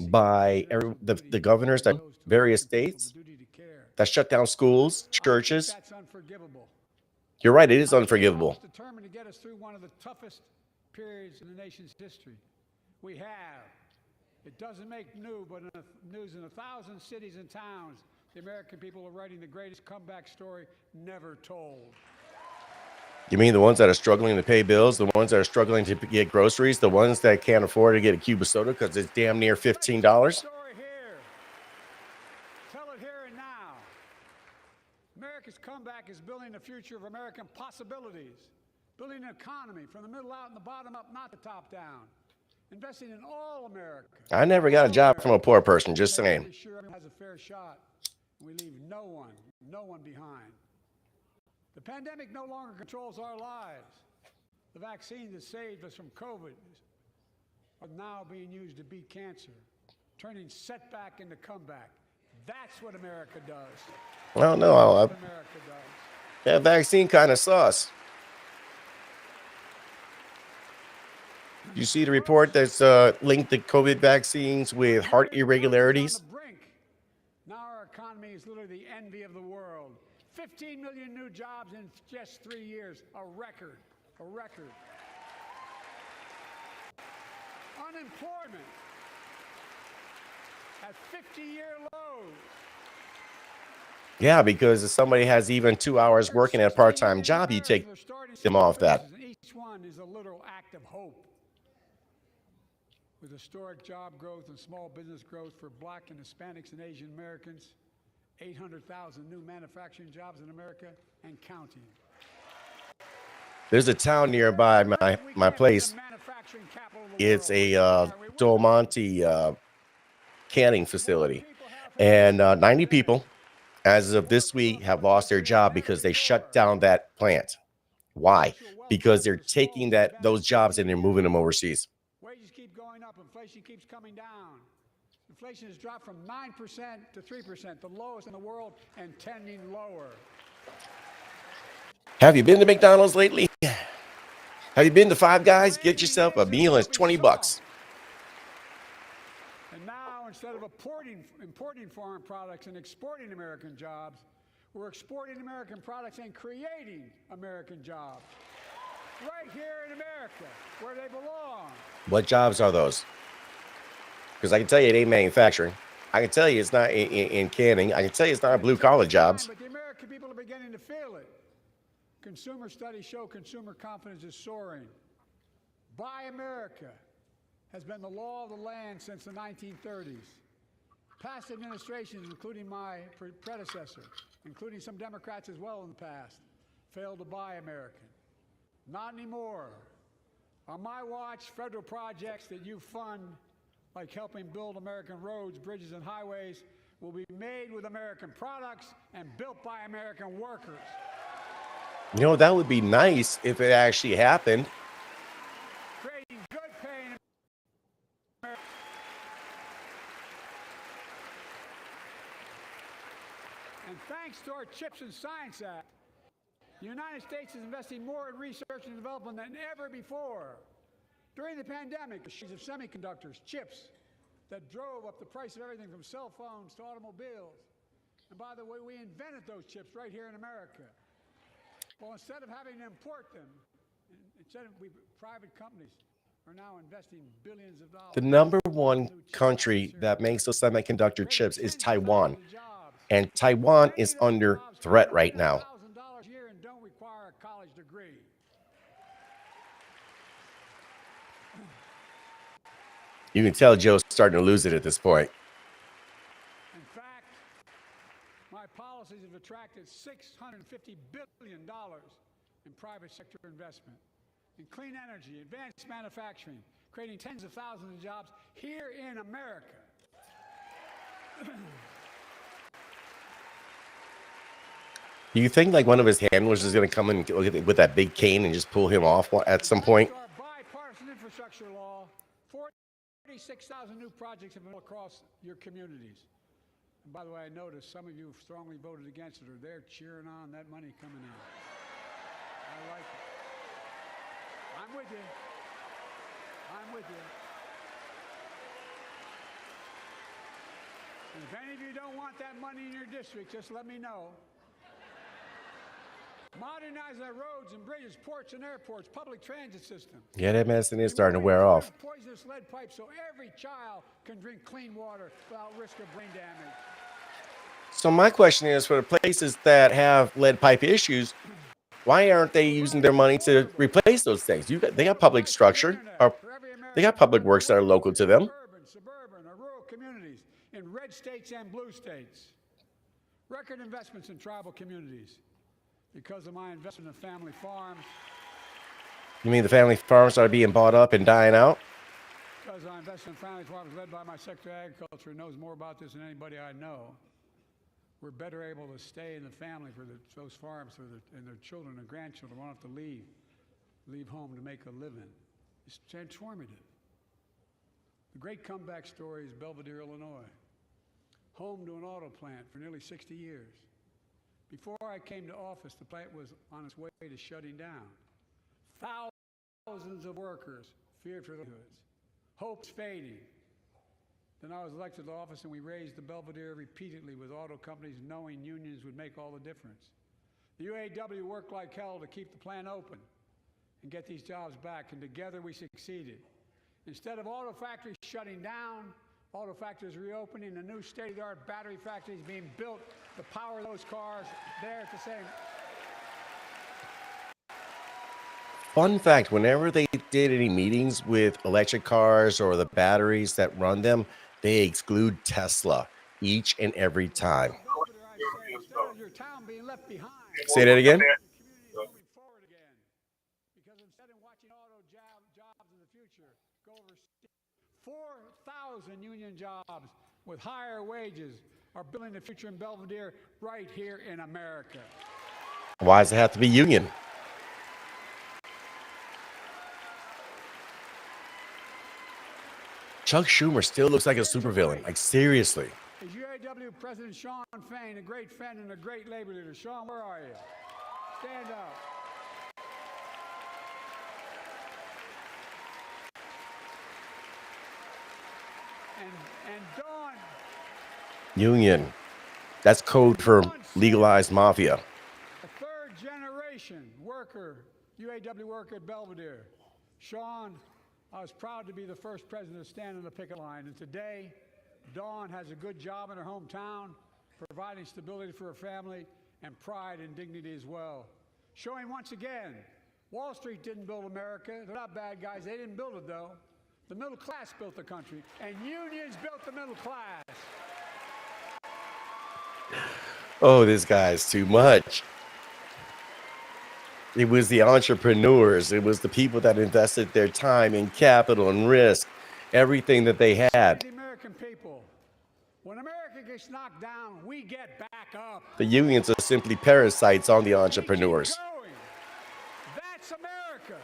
by the governors at various states that shut down schools, churches? That's unforgivable. You're right, it is unforgivable. Determined to get us through one of the toughest periods in the nation's history. We have. It doesn't make news, but in 1,000 cities and towns, the American people are writing the greatest comeback story never told. You mean the ones that are struggling to pay bills, the ones that are struggling to get groceries, the ones that can't afford to get a cube of soda because it's damn near $15? Story here. Tell it here and now. America's comeback is building the future of American possibilities. Building an economy from the middle out and the bottom up, not the top down. Investing in all America. I never got a job from a poor person, just saying. Making sure everyone has a fair shot. We leave no one behind. The pandemic no longer controls our lives. The vaccine that saved us from COVID are now being used to beat cancer, turning setback into comeback. That's what America does. I don't know. That's what America does. That vaccine kind of sus. You see the report that's linked the COVID vaccines with heart irregularities? On the brink. Now our economy is literally the envy of the world. 15 million new jobs in just 3 years, a record. Unemployment at 50-year lows. Yeah, because if somebody has even 2 hours working at a part-time job, you take them off that. Each one is a literal act of hope. With historic job growth and small business growth for Black and Hispanics and Asian Americans, 800,000 new manufacturing jobs in America and counting. There's a town nearby my place. It's a Del Monte canning facility, and 90 people as of this week have lost their job because they shut down that plant. Why? Because they're taking those jobs and they're moving them overseas. Wages keep going up, inflation keeps coming down. Inflation has dropped from 9% to 3%, the lowest in the world, and tending lower. Have you been to McDonald's lately? Have you been to Five Guys? Get yourself a meal. It's $20. And now, instead of importing foreign products and exporting American jobs, we're exporting American products and creating American jobs. Right here in America, where they belong. What jobs are those? Because I can tell you it ain't manufacturing. I can tell you it's not in canning. I can tell you it's not blue-collar jobs. But the American people are beginning to feel it. Consumer studies show consumer confidence is soaring. Buy America has been the law of the land since the 1930s. Past administrations, including my predecessor, including some Democrats as well in the past, failed to buy American. Not anymore. On my watch, federal projects that you fund, like helping build American roads, bridges, and highways, will be made with American products and built by American workers. You know, that would be nice if it actually happened. Creating good paying America. And thanks to our CHIPS and Science Act, the United States is investing more in research and development than ever before. During the pandemic, the shortage of semiconductors, chips, that drove up the price of everything from cell phones to automobiles. And by the way, we invented those chips right here in America. Well, instead of having to import them, private companies are now investing billions of dollars. The number one country that makes those semiconductor chips is Taiwan. And Taiwan is under threat right now. $1,000 a year and don't require a college degree. You can tell Joe's starting to lose it at this point. In fact, my policies have attracted $650 billion in private sector investment in clean energy, advanced manufacturing, creating tens of thousands of jobs here in America. Do you think like one of his handlers is going to come in with that big cane and just pull him off at some point? Our bipartisan infrastructure law, 46,000 new projects have been across your communities. And by the way, I noticed some of you strongly voted against it, or they're cheering on that money coming in. I like it. I'm with you. I'm with you. And if any of you don't want that money in your district, just let me know. Modernize our roads and bridges, ports and airports, public transit system. Yeah, that medicine is starting to wear off. Poisonous lead pipes so every child can drink clean water without risk of brain damage. So my question is, for the places that have lead pipe issues, why aren't they using their money to replace those things? They got public structure, or they got public works that are local to them. Suburban, or rural communities in red states and blue states. Record investments in tribal communities. Because of my investment in family farms. You mean the family farms are being bought up and dying out? Because I invest in family farms led by my Secretary of Agriculture, who knows more about this than anybody I know. We're better able to stay in the family for those farms and their children and grandchildren won't have to leave home to make a living. It's transformative. The great comeback story is Belvedere, Illinois, home to an auto plant for nearly 60 years. Before I came to office, the plant was on its way to shutting down. Thousands of workers feared for their livelihoods. Hopes fading. Then I was elected to office and we raised the Belvedere repeatedly with auto companies knowing unions would make all the difference. The UAW worked like hell to keep the plant open and get these jobs back, and together we succeeded. Instead of auto factories shutting down, auto factories reopening, a new state-of-the-art battery factories being built to power those cars there at the same. Fun fact, whenever they did any meetings with electric cars or the batteries that run them, they exclude Tesla each and every time. Belvedere, I say, instead of your town being left behind, Say that again? the community is moving forward again. Because instead of watching auto jobs in the future go overseas, 4,000 union jobs with higher wages are building the future in Belvedere right here in America. Why does it have to be union? Chuck Schumer still looks like a supervillain. Like, seriously. Is UAW President Shawn Fain, a great friend and a great labor leader. Shawn, where are you? Stand up. And Dawn. Union. That's code for legalized mafia. A third generation worker, UAW worker at Belvedere. Shawn, I was proud to be the first president to stand on the picket line. And today, Dawn has a good job in her hometown, providing stability for her family and pride and dignity as well. Showing once again, Wall Street didn't build America. They're not bad guys. They didn't build it, though. The middle class built the country, and unions built the middle class. Oh, this guy's too much. It was the entrepreneurs. It was the people that invested their time and capital and risk, everything that they had. The American people. When America gets knocked down, we get back up. The unions are simply parasites on the entrepreneurs. We keep going. That's America.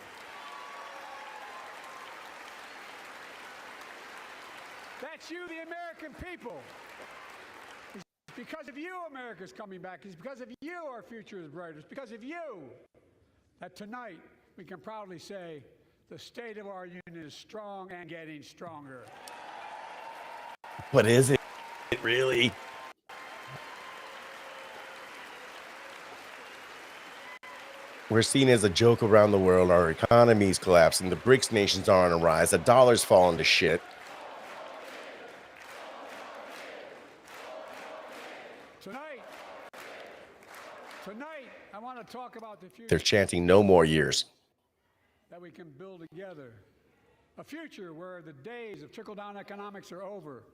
That's you, the American people. It's because of you America's coming back. It's because of you our future is brighter. It's because of you that tonight we can proudly say the state of our union is strong and getting stronger. But is it really? We're seen as a joke around the world. Our economy's collapsing. The BRICS nations are on a rise. The dollar's falling to shit. Tonight, I want to talk about the future. They're chanting no more years. That we can build together. A future where the days of trickle-down economics are over,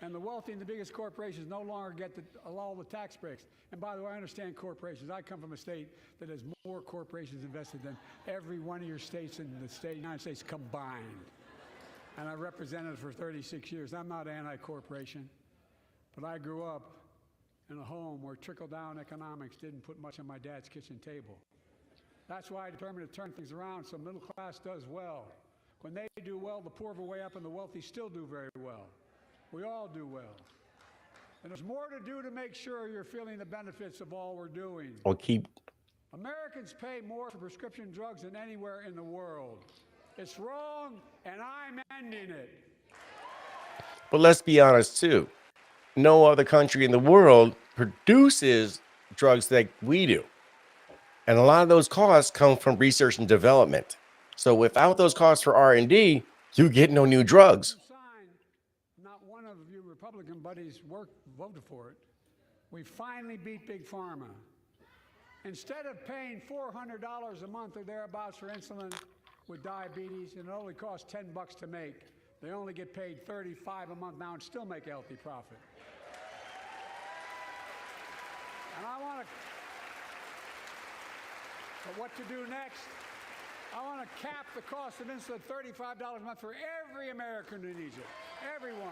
and the wealthy and the biggest corporations no longer get all the tax breaks. And by the way, I understand corporations. I come from a state that has more corporations invested than every one of your states in the United States combined. And I represented it for 36 years. I'm not anti-corporation, but I grew up in a home where trickle-down economics didn't put much on my dad's kitchen table. That's why I determined to turn things around so middle class does well. When they do well, the poor are way up and the wealthy still do very well. We all do well. And there's more to do to make sure you're feeling the benefits of all we're doing. Or keep. Americans pay more for prescription drugs than anywhere in the world. It's wrong, and I'm ending it. But let's be honest, too. No other country in the world produces drugs like we do. And a lot of those costs come from research and development. So without those costs for R&D, you get no new drugs. Not one of you Republican buddies voted for it. We finally beat Big Pharma. Instead of paying $400 a month or thereabouts for insulin with diabetes, and it only costs $10 to make, they only get paid $35 a month now and still make a healthy profit. And I want to, but what to do next? I want to cap the cost of insulin at $35 a month for every American who needs it. Everyone.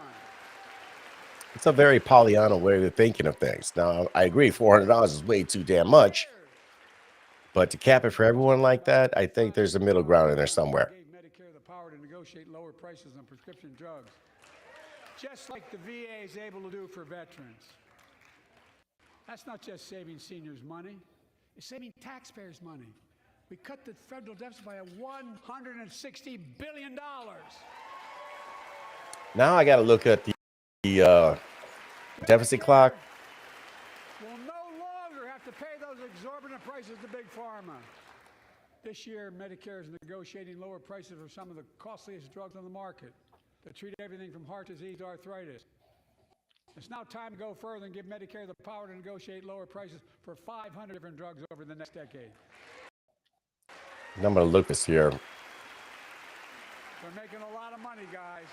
It's a very Pollyanna way of thinking of things. Now, I agree, $400 is way too damn much. But to cap it for everyone like that, I think there's a middle ground in there somewhere. Gave Medicare the power to negotiate lower prices on prescription drugs, just like the VA is able to do for veterans. That's not just saving seniors money, it's saving taxpayers money. We cut the federal deficit by $160 billion. Now I got to look at the deficit clock. We'll no longer have to pay those exorbitant prices to Big Pharma. This year, Medicare is negotiating lower prices for some of the costliest drugs on the market. to treat everything from heart disease to arthritis. It's now time to go further and give Medicare the power to negotiate lower prices for 500 different drugs over the next decade. And I'm going to look this here. They're making a lot of money, guys.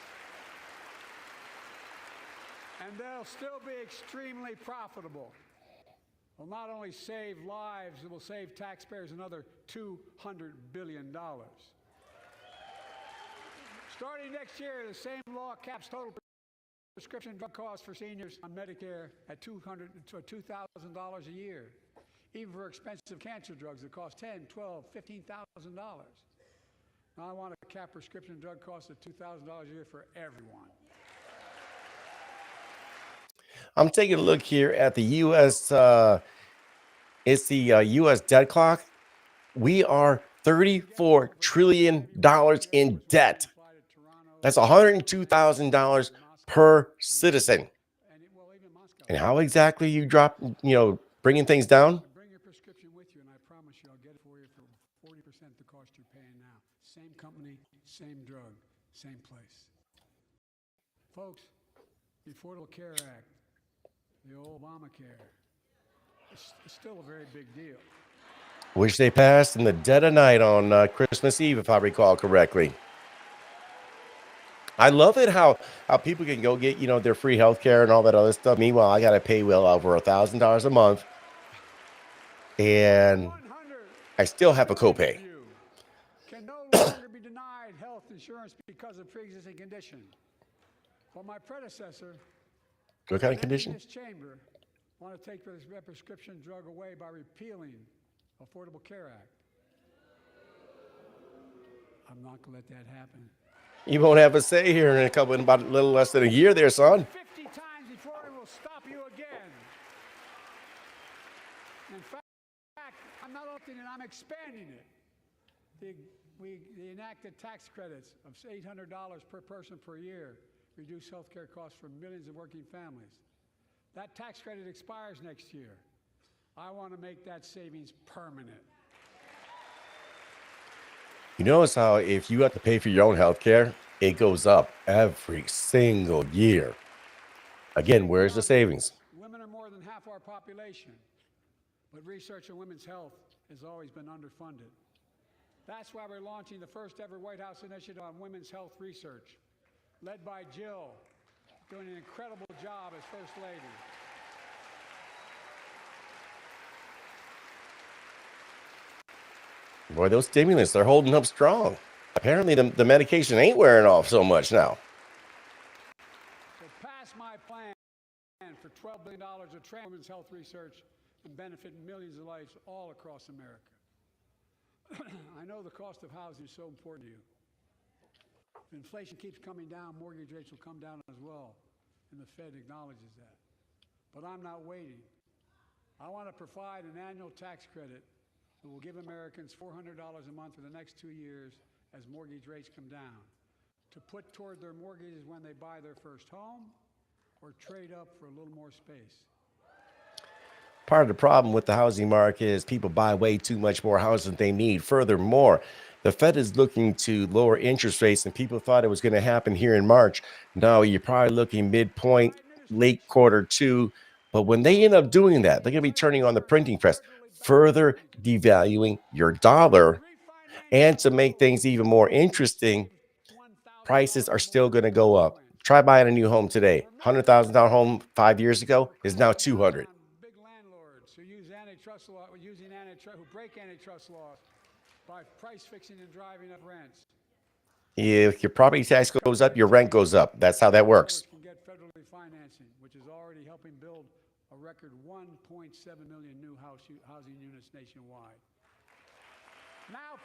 And they'll still be extremely profitable. Will not only save lives, it will save taxpayers another $200 billion. Starting next year, the same law caps total prescription drug costs for seniors on Medicare at $2,000 a year, even for expensive cancer drugs that cost $10,000, $12,000, $15,000. Now I want to cap prescription drug costs at $2,000 a year for everyone. I'm taking a look here at the U.S. It's the U.S. debt clock. We are $34 trillion in debt. That's $102,000 per citizen. And how exactly you drop, bringing things down? Bring your prescription with you, and I promise you I'll get it for you for 40% the cost you're paying now. Same company, same drug, same place. Folks, the Affordable Care Act, the old Obamacare, it's still a very big deal. Which they passed in the dead of night on Christmas Eve, if I recall correctly. I love it how people can go get, their free health care and all that other stuff. Meanwhile, I got to pay well over $1,000 a month. And I still have a copay. Can no longer be denied health insurance because of pre-existing condition. Well, my predecessor, What kind of condition? in this chamber, want to take this prescription drug away by repealing Affordable Care Act. I'm not going to let that happen. You won't have a say here in about a little less than a year there, son. 50 times before it will stop you again. In fact, I'm not opening it, I'm expanding it. We enacted tax credits of $800 per person per year, reduce health care costs for millions of working families. That tax credit expires next year. I want to make that savings permanent. You notice how if you have to pay for your own health care, it goes up every single year. Again, where's the savings? Women are more than half our population, but research on women's health has always been underfunded. That's why we're launching the first ever White House initiative on women's health research, led by Jill, doing an incredible job as First Lady. Boy, those stimulants, they're holding up strong. Apparently, the medication ain't wearing off so much now. So pass my plan for $12 billion of women's health research and benefit millions of lives all across America. I know the cost of housing is so important to you. If inflation keeps coming down, mortgage rates will come down as well, and the Fed acknowledges that. But I'm not waiting. I want to provide an annual tax credit that will give Americans $400 a month for the next 2 years as mortgage rates come down, to put toward their mortgages when they buy their first home or trade up for a little more space. Part of the problem with the housing market is people buy way too much more house than they need. Furthermore, the Fed is looking to lower interest rates, and people thought it was going to happen here in March. No, you're probably looking midpoint, late Q2. But when they end up doing that, they're going to be turning on the printing press, further devaluing your dollar. And to make things even more interesting, prices are still going to go up. Try buying a new home today. $100,000 home 5 years ago is now $200,000. Big landlords who use antitrust law, who break antitrust laws by price fixing and driving up rents. If your property tax goes up, your rent goes up. That's how that works. Can get federally financing, which is already helping build a record 1.7 million new housing units nationwide. Now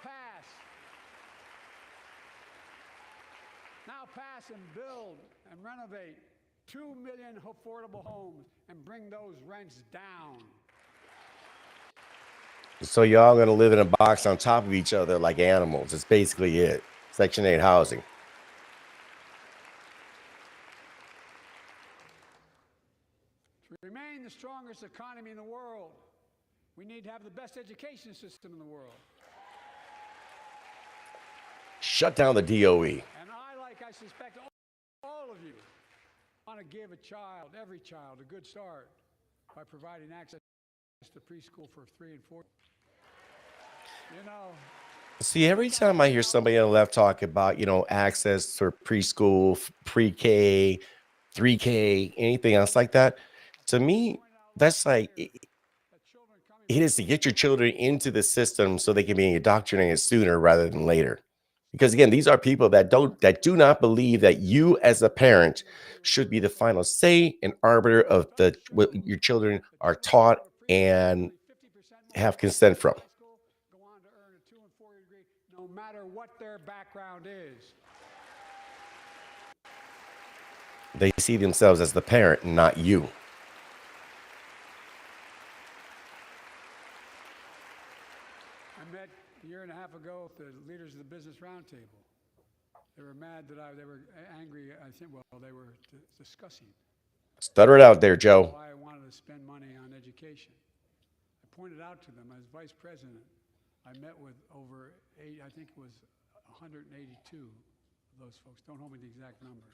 pass and build and renovate 2 million affordable homes and bring those rents down. So y'all going to live in a box on top of each other like animals. It's basically it. Section 8 housing. To remain the strongest economy in the world, we need to have the best education system in the world. Shut down the DOE. And I suspect all of you want to give every child, a good start by providing access to preschool for 3 and 4. You know, See, every time I hear somebody on the left talk about, access to preschool, pre-K, 3K, anything else like that, to me, that's like that children coming it from is to get your children into the system so they can be indoctrinated sooner rather than later. Because again, these are people that do not believe that you as a parent should be the final say and arbiter of what your children are taught and nearly 50% more have consent from. high school go on to earn a 2 and 4 year degree, no matter what their background is. They see themselves as the parent, not you. I met a year and a half ago with the leaders of the Business Roundtable. They were mad that they were angry, I think, well, they were discussing Stutter it out there, Joe. why I wanted to spend money on education. I pointed out to them as vice president, I met with over I think it was 182 of those folks. Don't hold me to the exact number.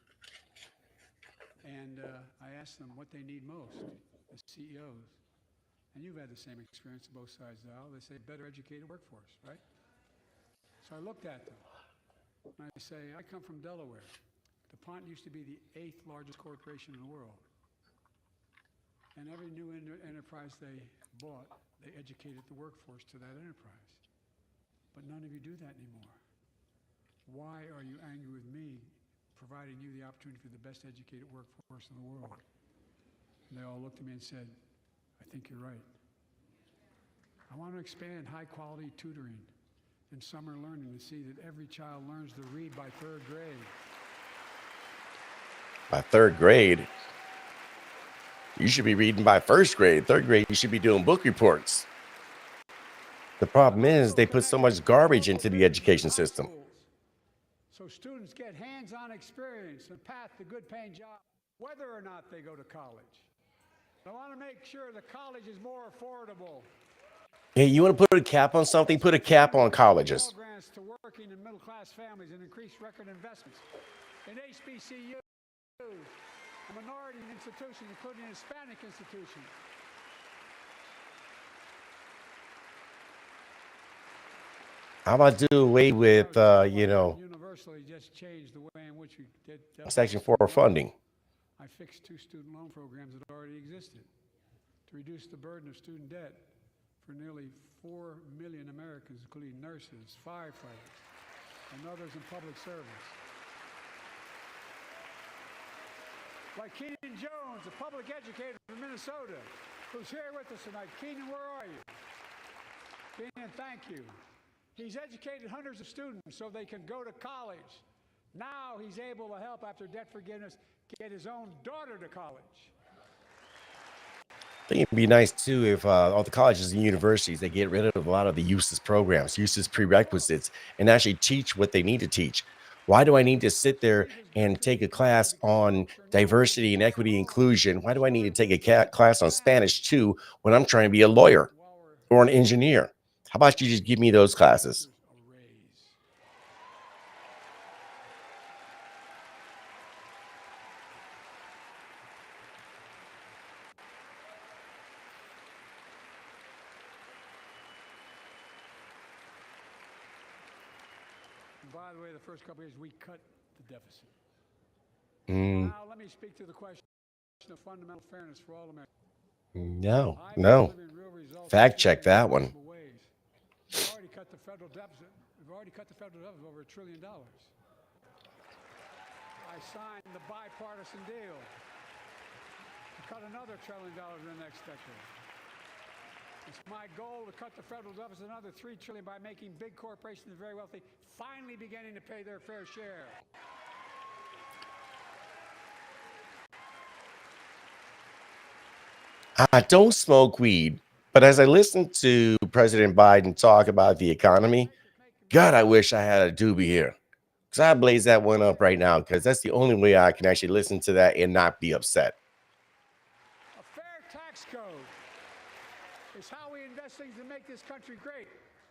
And I asked them what they need most, the CEOs. And you've had the same experience on both sides of the aisle. They say better educated workforce, right? So I looked at them and I say, I come from Delaware. DuPont used to be the 8th largest corporation in the world. And every new enterprise they bought, they educated the workforce to that enterprise. But none of you do that anymore. Why are you angry with me providing you the opportunity for the best educated workforce in the world? And they all looked at me and said, I think you're right. I want to expand high-quality tutoring and summer learning to see that every child learns to read by 3rd grade. By 3rd grade, you should be reading by 1st grade. 3rd grade, you should be doing book reports. The problem is they put so much garbage into the education system. So students get hands-on experience and path to good paying jobs, whether or not they go to college. I want to make sure the college is more affordable. Hey, you want to put a cap on something? Put a cap on colleges. Grants to working and middle-class families and increase record investments in HBCUs, a minority institutions, including Hispanic institutions. How about do away with, universally just changed the way in which we did Section 4 funding? I fixed 2 student loan programs that already existed to reduce the burden of student debt for nearly 4 million Americans, including nurses, firefighters, and others in public service. Like Keenan Jones, a public educator from Minnesota, who's here with us tonight. Keenan, where are you? Keenan, thank you. He's educated hundreds of students so they can go to college. Now he's able to help, after debt forgiveness, get his own daughter to college. I think it'd be nice too if all the colleges and universities, they get rid of a lot of the useless programs, useless prerequisites, and actually teach what they need to teach. Why do I need to sit there and take a class on diversity and equity inclusion? Why do I need to take a class on Spanish too when I'm trying to be a lawyer or an engineer? How about you just give me those classes? And by the way, the first couple of years, we cut the deficit. Mm, Now, let me speak to the question of fundamental fairness for all Americans. no. Fact check that one. We've already cut the federal deficit. We've already cut the federal deficit over $1 trillion. I signed the bipartisan deal to cut another $1 trillion in the next decade. It's my goal to cut the federal deficit another $3 trillion by making big corporations and very wealthy finally beginning to pay their fair share. I don't smoke weed, but as I listen to President Biden talk about the economy, God, I wish I had a doobie here. Because I blaze that one up right now, because that's the only way I can actually listen to that and not be upset. A fair tax code is how we invest things to make this country great.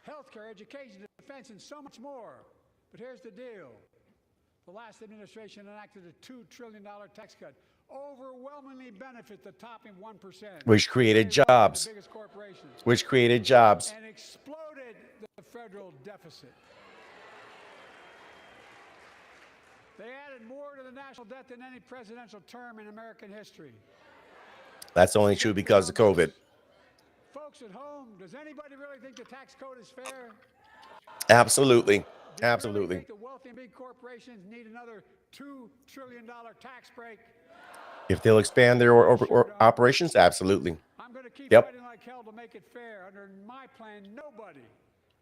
Healthcare, education, defense, and so much more. But here's the deal. the last administration enacted a $2 trillion tax cut, overwhelmingly benefit the top 1%. Which created jobs. The biggest corporations. Which created jobs. And exploded the federal deficit. They added more to the national debt than any presidential term in American history. That's only true because of COVID. Folks at home, does anybody really think the tax code is fair? Absolutely. Do you Absolutely. really think the wealthy and big corporations need another $2 trillion tax break? If they'll expand their operations, absolutely. I'm going to keep Yep. fighting like hell to make it fair. Under my plan, nobody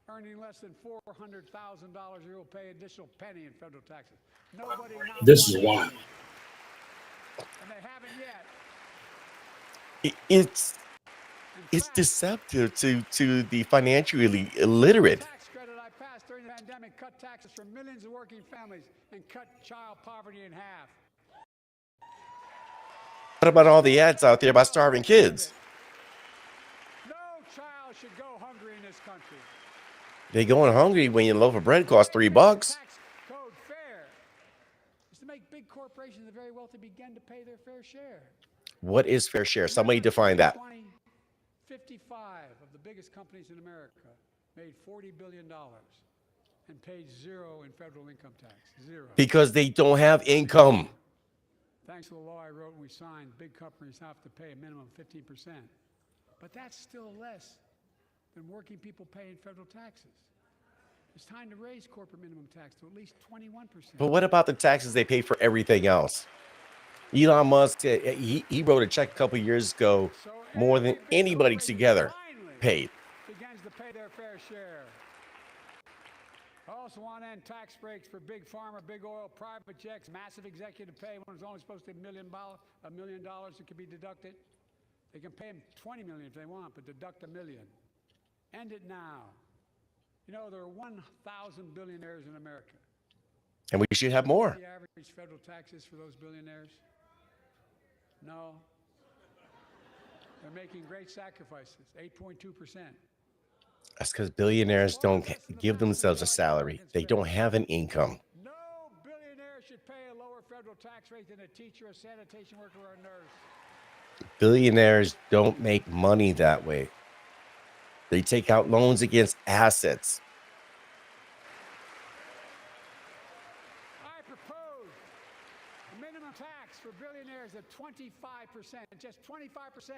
earning less than $400,000 a year will pay additional penny in federal taxes. Nobody. Not This is one why. penny. And they haven't yet. It's In it's fact, deceptive to the financially illiterate. the tax credit I passed during the pandemic cut taxes for millions of working families and cut child poverty in half. What about all the ads out there about starving kids? No child should go hungry in this country. They going hungry when your loaf of bread costs $3. Tax code fair is to make big corporations, the very wealthy, begin to pay their fair share. What is fair share? Somebody define that. 55 of the biggest companies in America made $40 billion and paid zero in federal income tax. Zero. Because they don't have income. Thanks to the law I wrote and we signed, big companies have to pay a minimum of 15%. But that's still less than working people pay in federal taxes. It's time to raise corporate minimum tax to at least 21%. But what about the taxes they pay for everything else? Elon Musk, he wrote a check a couple years ago, So more than every big anybody corporation together finally paid. begins to pay their fair share. I also want to end tax breaks for big pharma, big oil, private jets, massive executive pay when it's only supposed to be $1 million that could be deducted. They can pay them $20 million if they want, but deduct $1 million. End it now. You know, there are 1,000 billionaires in America. And we should have more. The average federal taxes for those billionaires? No. They're making great sacrifices, 8.2%. That's because billionaires don't give themselves a salary. They don't have an income. No billionaire should pay a lower federal tax rate than a teacher, a sanitation worker, or a nurse. Billionaires don't make money that way. They take out loans against assets. I propose a minimum tax for billionaires at 25%, just 25%.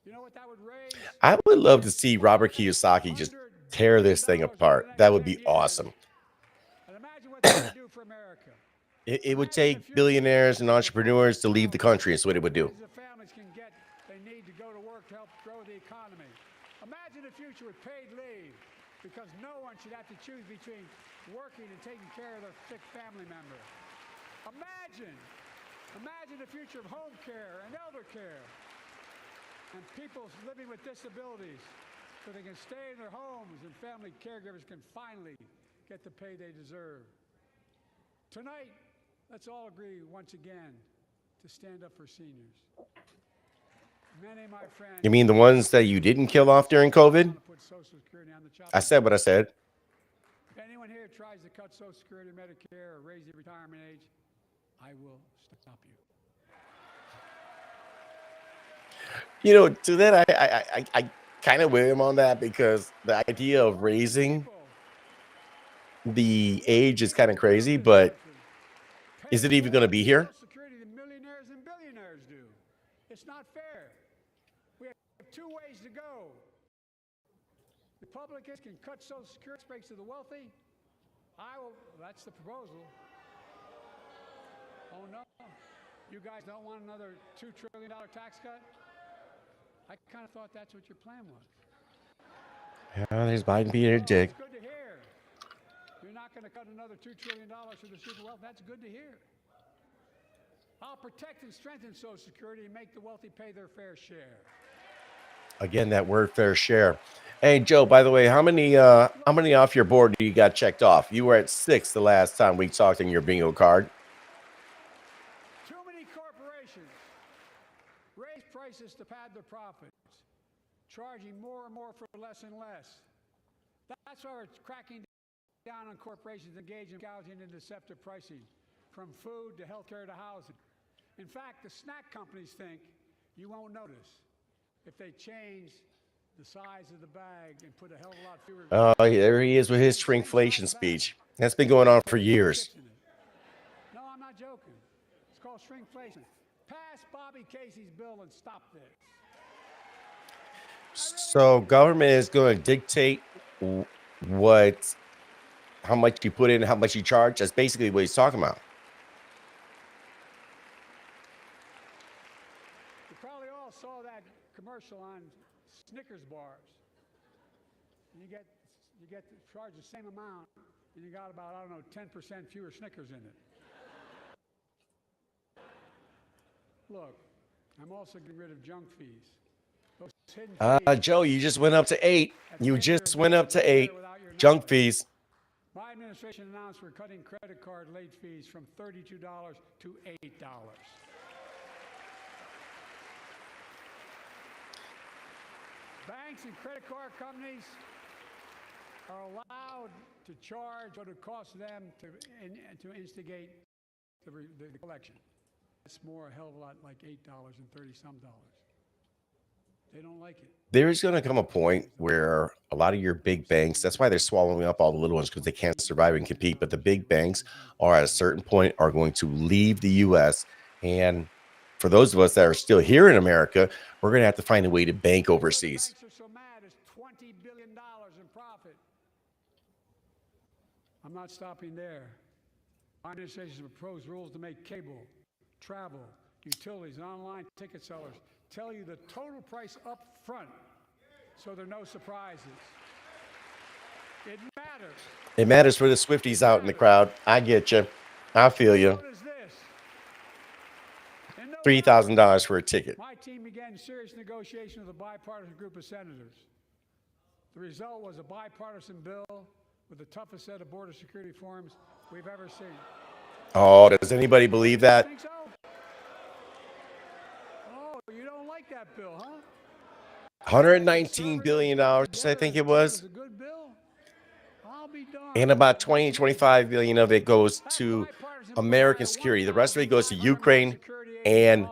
You know what that would raise? I would love to see Robert Kiyosaki just tear this thing apart. That would be awesome. And imagine what that would do for America. It would take billionaires and entrepreneurs to leave the country. Is what it would do. The families can get they need to go to work to help grow the economy. Imagine a future with paid leave, because no one should have to choose between working and taking care of their sick family member. Imagine a future of home care and elder care, and people living with disabilities, so they can stay in their homes and family caregivers can finally get the pay they deserve. Tonight, let's all agree once again to stand up for seniors. Many of my friends. You mean the ones that you didn't kill off during COVID? want to put Social Security on the chopping I said what I said. If anyone here tries to cut Social Security, Medicare, or raise the retirement age, I will stop you. You know, to that, I kind of with him on that, because the idea of raising the age is kind of crazy, but is it even going to be here? Social Security the millionaires and billionaires do. It's not fair. We have two ways to go. Republicans can cut Social Security breaks to the wealthy. That's the proposal. Oh no. You guys don't want another $2 trillion tax cut? I kind of thought that's what your plan was. Yeah, there's Biden being a dick. That's good to hear. You're not going to cut another $2 trillion for the super wealth. That's good to hear. I'll protect and strengthen Social Security and make the wealthy pay their fair share. Again, that word fair share. Hey, Joe, by the way, how many off your board do you got checked off? You were at 6 the last time we talked in your bingo card. Too many corporations raise prices to pad their profits, charging more and more for less and less. That's why we're cracking down on corporations engaged in gouging and deceptive pricing, from food to healthcare to housing. In fact, the snack companies think you won't notice if they change the size of the bag and put a hell of a lot fewer. Oh, there he is with his shrinkflation speech. That's been going on for years. No, I'm not joking. It's called shrinkflation. Pass Bobby Casey's bill and stop this. So government is going to dictate how much you put in, how much you charge. That's basically what he's talking about. You probably all saw that commercial on Snickers bars. You get charged the same amount, and you got about, I don't know, 10% fewer Snickers in it. Look, I'm also getting rid of junk fees. Those hidden fees. Joe, you just went up to 8. You just went up to 8 junk fees. My administration announced we're cutting credit card late fees from $32 to $8. Banks and credit card companies are allowed to charge what it costs them to instigate the collection. It's more a hell of a lot like $8 and 30-some dollars. They don't like it. There's going to come a point where a lot of your big banks, that's why they're swallowing up all the little ones, because they can't survive and compete. But the big banks are at a certain point are going to leave the U.S. And for those of us that are still here in America, we're going to have to find a way to bank overseas. Banks are so mad, it's $20 billion in profit. I'm not stopping there. My administration has proposed rules to make cable, travel, utilities, and online ticket sellers tell you the total price up front, so there are no surprises. It matters. It matters for the Swifties out in the crowd. I get you. I feel you. What is this? $3,000 for a ticket. My team began serious negotiation with a bipartisan group of senators. The result was a bipartisan bill with the toughest set of border security reforms we've ever seen. Oh, does anybody believe that? Think so? Oh, you don't like that bill, huh? $119 billion, I think it was. A good bill? I'll be darned. And about 25 billion of it goes to American security. The rest of it goes to Ukraine and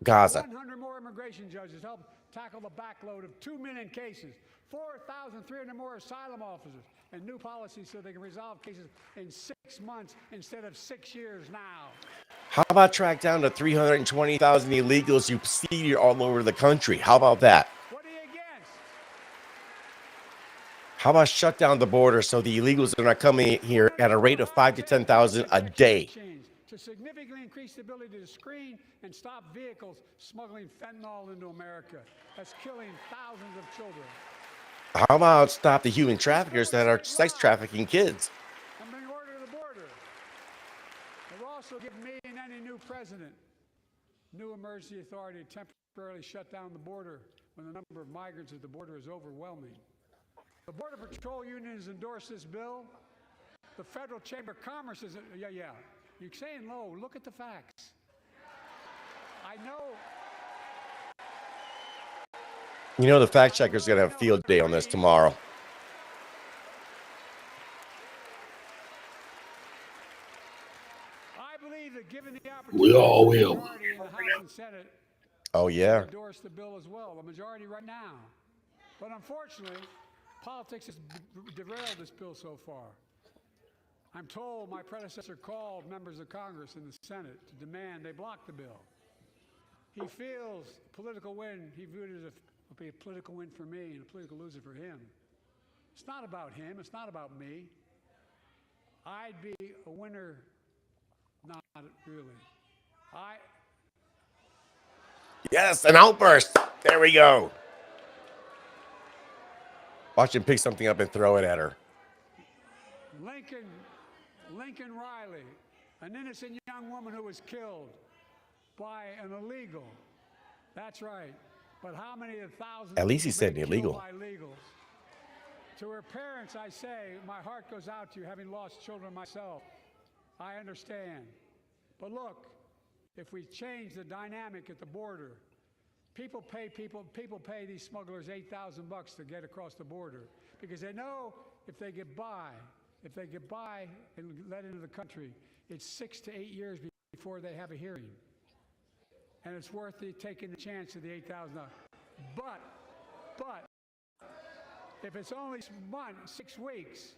Gaza. 100 more immigration judges help tackle the backload of 2 million cases, 4,300 more asylum officers, and new policies so they can resolve cases in 6 months instead of 6 years now. How about track down to 320,000 illegals you see all over the country? How about that? What are you against? How about shut down the border so the illegals are not coming here at a rate of 5,000 to 10,000 a day? To significantly increase the ability to screen and stop vehicles smuggling fentanyl into America. That's killing thousands of children. How about stop the human traffickers that are sex trafficking kids? And bring order to the border. They've also given me and any new president new emergency authority to temporarily shut down the border when the number of migrants at the border is overwhelming. The Border Patrol Union has endorsed this bill. The Federal Chamber of Commerce is, yeah. You're saying low. Look at the facts. I know. You know, the fact checker's going to have a field day on this tomorrow. I believe that given the opportunity, We all will. the majority in the House and Senate Oh, yeah. endorse the bill as well, the majority right now. But unfortunately, politics has derailed this bill so far. I'm told my predecessor called members of Congress and the Senate to demand they block the bill. He feels political win. He viewed it as a political win for me and a political loser for him. It's not about him. It's not about me. I'd be a winner, not really. Yes, an outburst. There we go. Watch him pick something up and throw it at her. Lincoln Riley, an innocent young woman who was killed by an illegal. That's right. But how many of thousands? At least he said illegal. By illegals? To her parents, I say, my heart goes out to you, having lost children myself. I understand. But look, if we change the dynamic at the border, people pay these smugglers $8,000 to get across the border because they know if they get by, if they get by and let into the country, it's 6 to 8 years before they have a hearing. And it's worth taking the chance of the $8,000. But if it's only 6 weeks,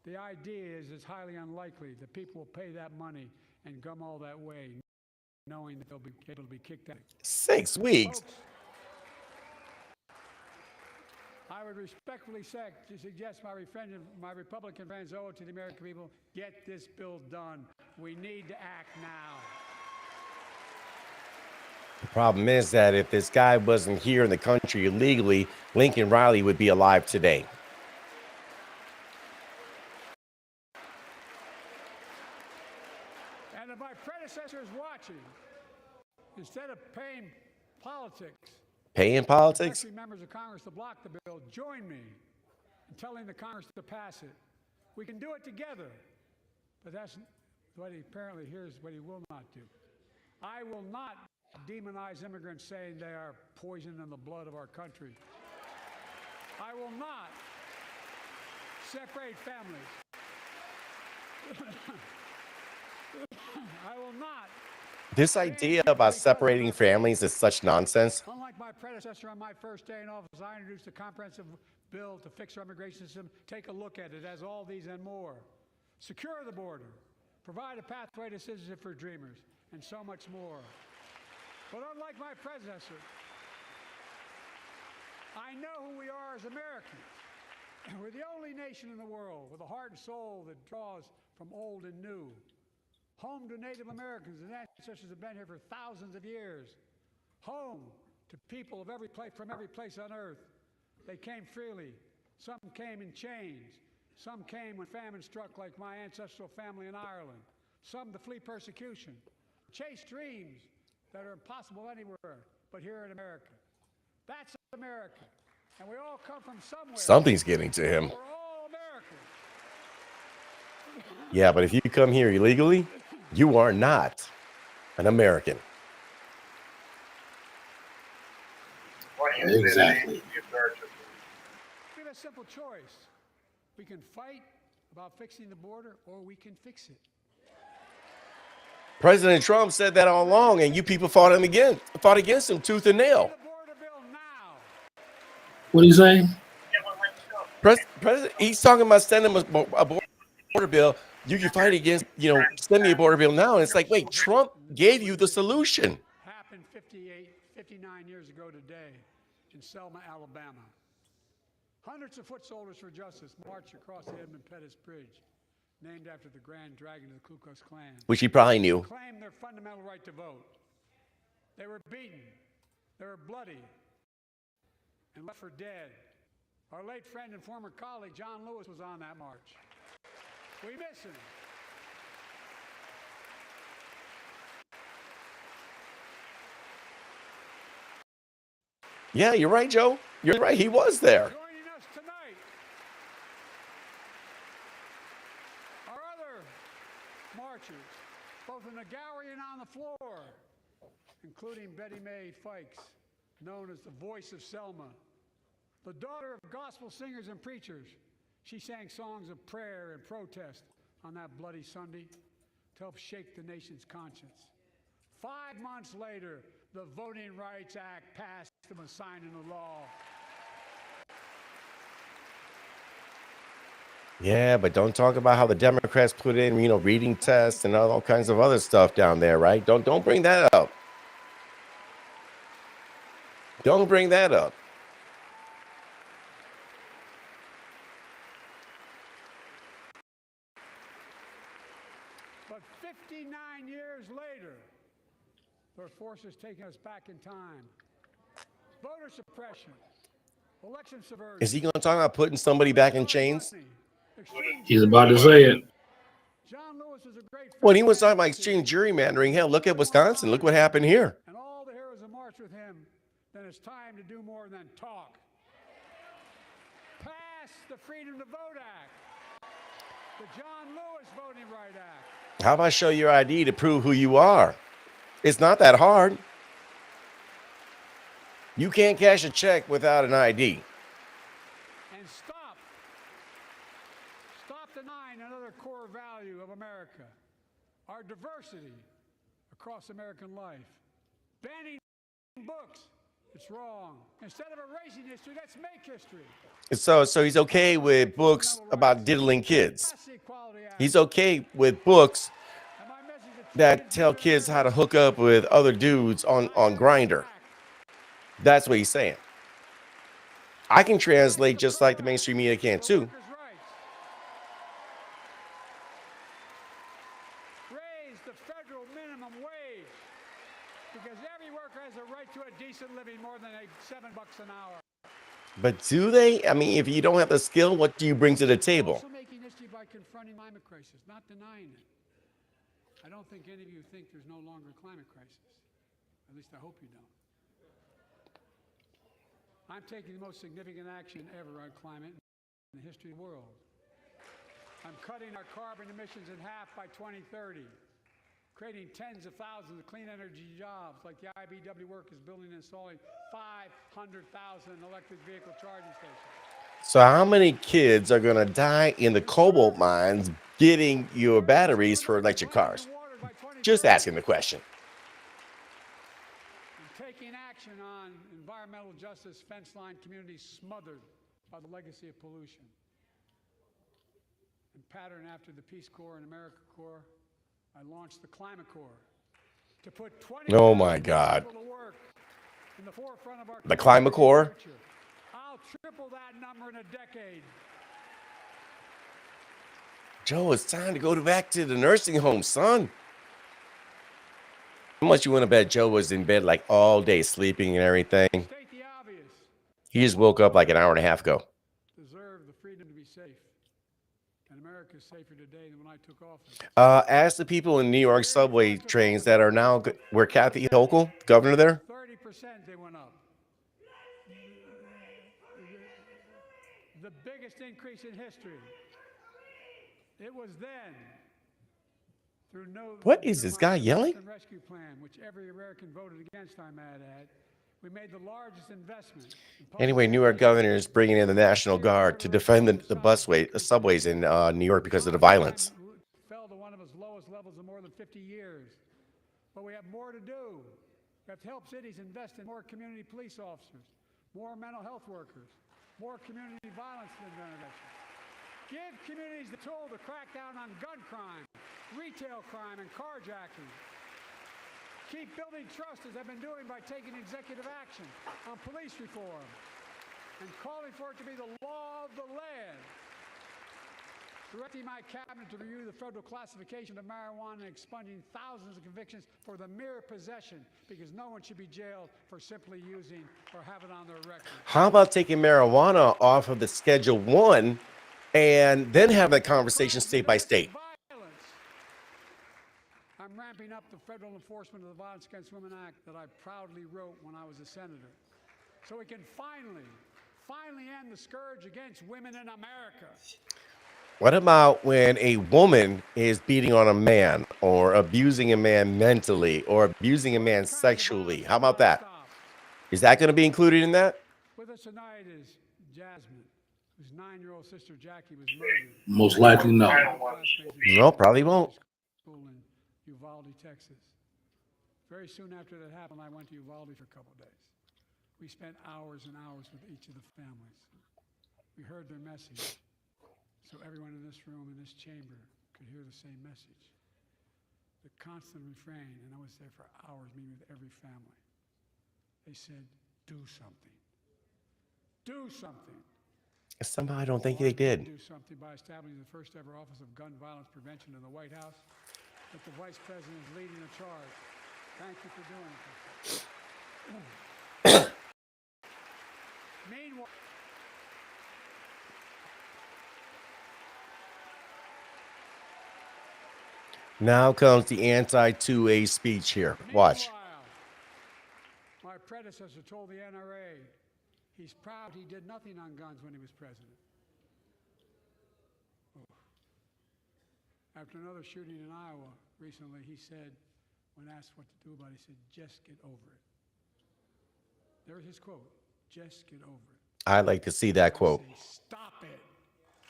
the idea is it's highly unlikely that people will pay that money and come all that way, knowing that they'll be able to be kicked out. 6 weeks. Folks, I would respectfully suggest my Republican friends owe it to the American people, get this bill done. We need to act now. The problem is that if this guy wasn't here in the country illegally, Lincoln Riley would be alive today. And if my predecessor is watching, instead of paying politics, especially members of Congress to block the bill, join me in telling the Congress to pass it. We can do it together, but that's what he apparently here's what he will not do. I will not demonize immigrants saying they are poison in the blood of our country. I will not separate families. I will not. This idea about separating families is such nonsense. Unlike my predecessor on my first day in office, I introduced a comprehensive bill to fix our immigration system. Take a look at it. It has all these and more. Secure the border. Provide a pathway to citizenship for dreamers. And so much more. But unlike my predecessor, I know who we are as Americans. We're the only nation in the world with a heart and soul that draws from old and new. Home to Native Americans and ancestors have been here for thousands of years. Home to people of from every place on earth. They came freely. Some came in chains. Some came when famine struck, like my ancestral family in Ireland. Some to flee persecution. Chase dreams that are impossible anywhere but here in America. That's America. And we all come from somewhere. Something's getting to him. We're all Americans. Yeah, but if you come here illegally, you are not an American. Exactly. We have a simple choice. We can fight about fixing the border, or we can fix it. President Trump said that all along, and you people fought against him tooth and nail. The border bill now. What are you saying? President, he's talking about sending a border bill. You can fight against, send me a border bill now. And it's like, wait, Trump gave you the solution. Happened 59 years ago today in Selma, Alabama. Hundreds of foot soldiers for justice marched across the Edmund Pettus Bridge, named after the Grand Dragon of the Ku Klux Klan. Which he probably knew. Claimed their fundamental right to vote. They were beaten. They were bloody and left for dead. Our late friend and former colleague, John Lewis, was on that march. We miss him. Yeah, you're right, Joe. You're right. He was there. Joining us tonight are other marchers, both in the gallery and on the floor, including Betty Mae Fikes, known as the voice of Selma, the daughter of gospel singers and preachers. She sang songs of prayer and protest on that bloody Sunday to help shake the nation's conscience. 5 months later, the Voting Rights Act passed and was signed into law. Yeah, but don't talk about how the Democrats put in, reading tests and all kinds of other stuff down there, right? Don't bring that up. Don't bring that up. But 59 years later, there are forces taking us back in time. Voter suppression, election subversion. Is he going to talk about putting somebody back in chains? He's about to say it. John Lewis was a great When he was talking about extreme gerrymandering, hell, look at Wisconsin. Look what happened here. And all the heroes that marched with him, then it's time to do more than talk. Pass the Freedom to Vote Act, the John Lewis Voting Right Act. How about show your ID to prove who you are? It's not that hard. You can't cash a check without an ID. And Stop denying another core value of America, our diversity across American life. Banning books, it's wrong. Instead of erasing history, let's make history. So he's okay with books about diddling kids. Pass the Equality Act. He's okay with books And my message to that teenagers tell and kids how to Americans, hook up with other dudes on Grindr. That's what he's saying. I can translate just like the mainstream media can for too. workers' rights. Raise the federal minimum wage because every worker has a right to a decent living more than $7 an hour. But do they? I mean, if you don't have the skill, what do you bring to the table? Also making history by confronting climate crisis, not denying it. I don't think any of you think there's no longer a climate crisis. At least I hope you don't. I'm taking the most significant action ever on climate in the history of the world. I'm cutting our carbon emissions in half by 2030, creating tens of thousands of clean energy jobs like the IBW workers building and installing 500,000 electric vehicle charging stations. So how many kids are going to die in the cobalt mines getting your batteries for electric cars? Just asking the question. Taking action on environmental justice, fence line communities smothered by the legacy of pollution. In pattern after the Peace Corps and AmeriCorps, I launched the Climate Corps to put 20 Oh my God. people to work in the forefront of our The Climate Corps? future. I'll triple that number in a decade. Joe, it's time to go back to the nursing home, son. How much you want to bet Joe was in bed like all day sleeping and everything? State the obvious. He just woke up like an hour and a half ago. Deserve the freedom to be safe. And America is safer today than when I took office. Ask the people in New York subway trains that are now where Kathy Hochul, governor there. 30% they went up. The biggest increase in history. It was then. What is this guy yelling? Rescue plan, which every American voted against, I might add. We made the largest investment. Anyway, New York governor is bringing in the National Guard to defend the subways in New York because of the violence. Fell to one of its lowest levels in more than 50 years. But we have more to do. We have to help cities invest in more community police officers, more mental health workers, more community violence intervention. Give communities the tool to crack down on gun crime, retail crime, and carjacking. Keep building trust as I've been doing by taking executive action on police reform and calling for it to be the law of the land. Directing my cabinet to review the federal classification of marijuana and expunging thousands of convictions for the mere possession, because no one should be jailed for simply using or have it on their record. How about taking marijuana off of the Schedule 1 and then have that conversation state by state? I'm ramping up the federal enforcement of the Violence Against Women Act that I proudly wrote when I was a senator, so we can finally end the scourge against women in America. What about when a woman is beating on a man or abusing a man mentally or abusing a man sexually? How about that? Is that going to be included in that? With us tonight is Jasmine, whose 9-year-old sister Jackie was murdered. Most likely no. No, probably won't. School in Uvalde, Texas. Very soon after that happened, I went to Uvalde for a couple of days. We spent hours and hours with each of the families. We heard their message, so everyone in this room, in this chamber, could hear the same message. The constant refrain, and I was there for hours meeting with every family. They said, do something. Do something. Somehow I don't think they did. Do something by establishing the first ever Office of Gun Violence Prevention in the White House, that the Vice President is leading the charge. Thank you for doing it. Meanwhile, now comes the anti-2A speech here. Watch. My predecessor told the NRA he's proud he did nothing on guns when he was president. After another shooting in Iowa recently, he said, when asked what to do about it, he said, just get over it. There's his quote, just get over it. I'd like to see that quote. Stop it.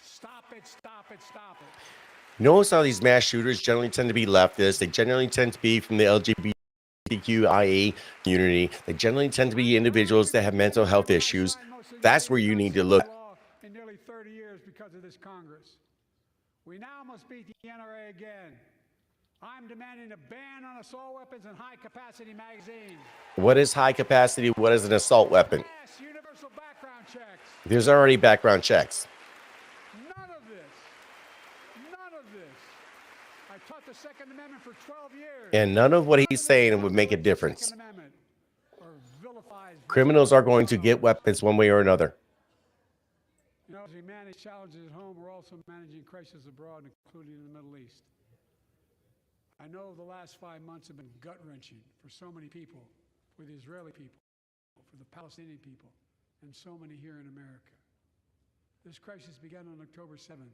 Stop Stop it, stop it, stop it. Notice how these mass shooters generally tend to be leftists. They generally tend to be from the LGBTQIA community. They generally tend to be individuals that have mental health issues. That's where you need to look. In nearly 30 years because of this Congress. We now must beat the NRA again. I'm demanding a ban on assault weapons and high-capacity magazines. What is high capacity? What is an assault weapon? Yes, universal background checks. There's already background checks. None of this. None of this. I taught the Second Amendment for 12 years. And none of what he's saying would make a difference. Second Amendment or vilifies Criminals are going to get weapons one way or another. You know, as we manage challenges at home, we're also managing crises abroad, including in the Middle East. I know the last 5 months have been gut-wrenching for so many people, for the Israeli people, for the Palestinian people, and so many here in America. This crisis began on October 7th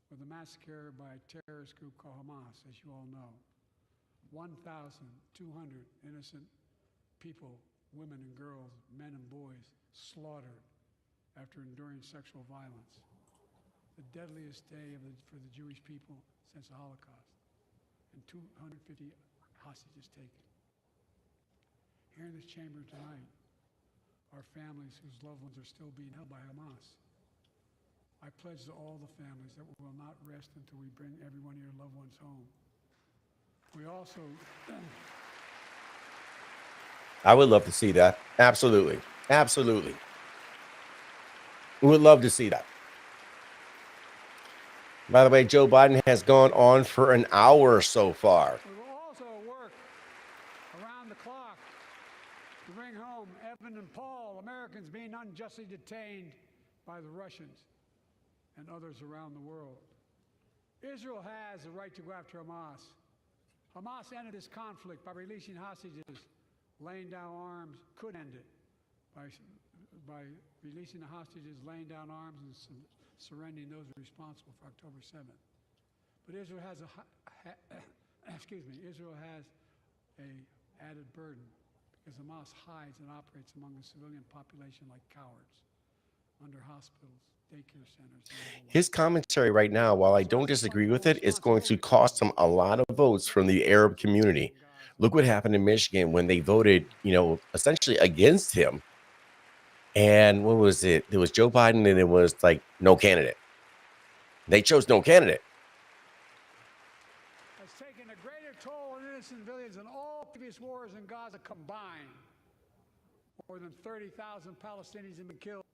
with a massacre by a terrorist group called Hamas, as you all know. 1,200 innocent people, women and girls, men and boys, slaughtered after enduring sexual violence. The deadliest day for the Jewish people since the Holocaust. And 250 hostages taken. Here in this chamber tonight are families whose loved ones are still being held by Hamas. I pledge to all the families that we will not rest until we bring every one of your loved ones home. We also... I would love to see that. Absolutely. Absolutely. We would love to see that. By the way, Joe Biden has gone on for an hour so far. We will also work around the clock to bring home Evan and Paul, Americans being unjustly detained by the Russians and others around the world. Israel has the right to go after Hamas. Hamas ended this conflict by releasing hostages, laying down arms, could end it by releasing the hostages, laying down arms, and surrendering those responsible for October 7th. But Israel has Israel has a added burden because Hamas hides and operates among the civilian population like cowards under hospitals, daycare centers. His commentary right now, while I don't disagree with it, is going to cost him a lot of votes from the Arab community. Look what happened in Michigan when they voted, essentially against him. And what was it? It was Joe Biden, and it was like no candidate. They chose no candidate. Has taken a greater toll on innocent civilians than all previous wars in Gaza combined. More than 30,000 Palestinians have been killed,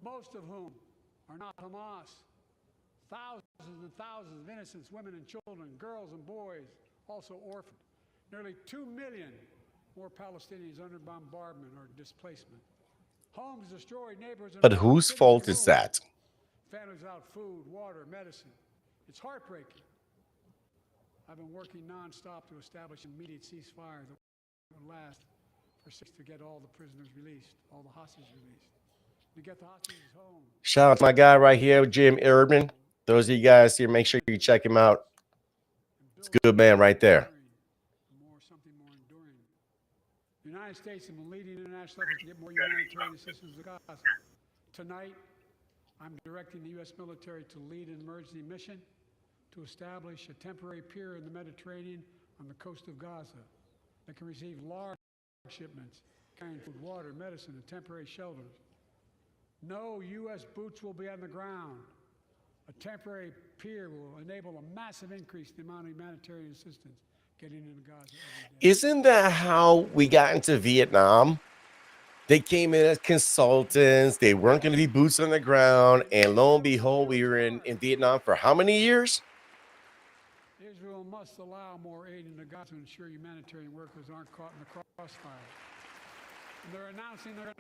most of whom are not Hamas. Thousands and thousands of innocents, women and children, girls and boys, also orphaned. Nearly 2 million more Palestinians under bombardment or displacement. Homes destroyed, neighbors. But whose fault is that? Families without food, water, medicine. It's heartbreaking. I've been working nonstop to establish an immediate ceasefire that will last for 6 to get all the prisoners released, all the hostages released. To get the hostages home. Shout out to my guy right here, Jim Erdman. Those of you guys here, make sure you check him out. It's a good man right there. Something more enduring. The United States has been leading international efforts to get more humanitarian assistance to Gaza. Tonight, I'm directing the U.S. military to lead an emergency mission to establish a temporary pier in the Mediterranean on the coast of Gaza that can receive large shipments carrying food, water, medicine, and temporary shelters. No U.S. boots will be on the ground. A temporary pier will enable a massive increase in the amount of humanitarian assistance getting into Gaza every day. Isn't that how we got into Vietnam? They came in as consultants. They weren't going to be boots on the ground. And lo and behold, we were in Vietnam for how many years? Israel must allow more aid into Gaza to ensure humanitarian workers aren't caught in the crossfire. And they're announcing they're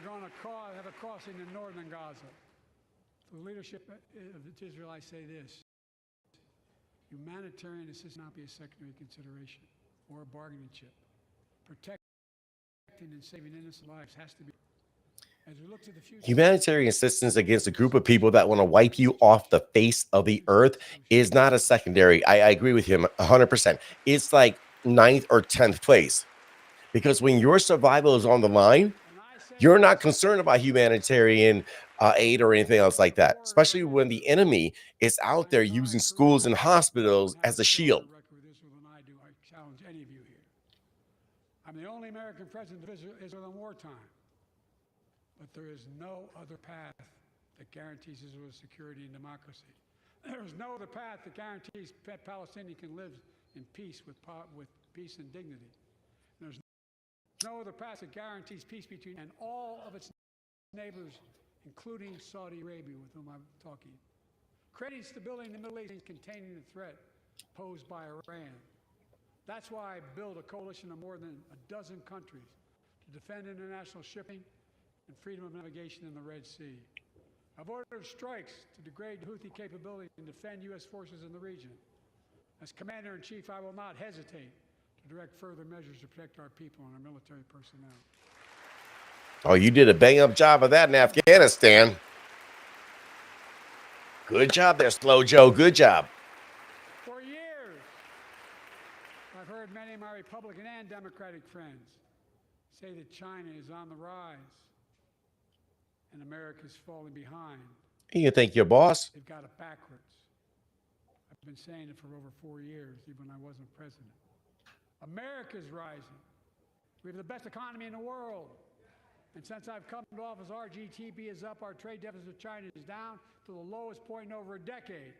going to have a crossing in northern Gaza. For the leadership of Israel, I say this. Humanitarian assistance not be a secondary consideration or a bargaining chip. Protecting and saving innocent lives has to be. As we look to the future, Humanitarian assistance against a group of people that want to wipe you off the face of the earth is not a secondary. I agree with him 100%. It's like 9th or 10th place. Because when your survival is on the line, you're not concerned about humanitarian aid or anything else like that, especially when the enemy is out there using schools and hospitals as a shield. I challenge any of you here. I'm the only American president of Israel in wartime, but there is no other path that guarantees Israel's security and democracy. There is no other path that guarantees Palestinians can live in peace with peace and dignity. There's no other path that guarantees peace between and all of its neighbors, including Saudi Arabia, with whom I'm talking. Creating stability in the Middle East and containing the threat posed by Iran. That's why I built a coalition of more than a dozen countries to defend international shipping and freedom of navigation in the Red Sea. I've ordered strikes to degrade Houthi capability and defend U.S. forces in the region. As Commander-in-Chief, I will not hesitate to direct further measures to protect our people and our military personnel. Oh, you did a bang-up job of that in Afghanistan. Good job there, Slow Joe. Good job. For years, I've heard many of my Republican and Democratic friends say that China is on the rise and America's falling behind. You can thank your boss. They've got it backwards. I've been saying it for over 4 years, even when I wasn't president. America's rising. We have the best economy in the world. And since I've come to office, our GDP is up, our trade deficit with China is down to the lowest point in over a decade.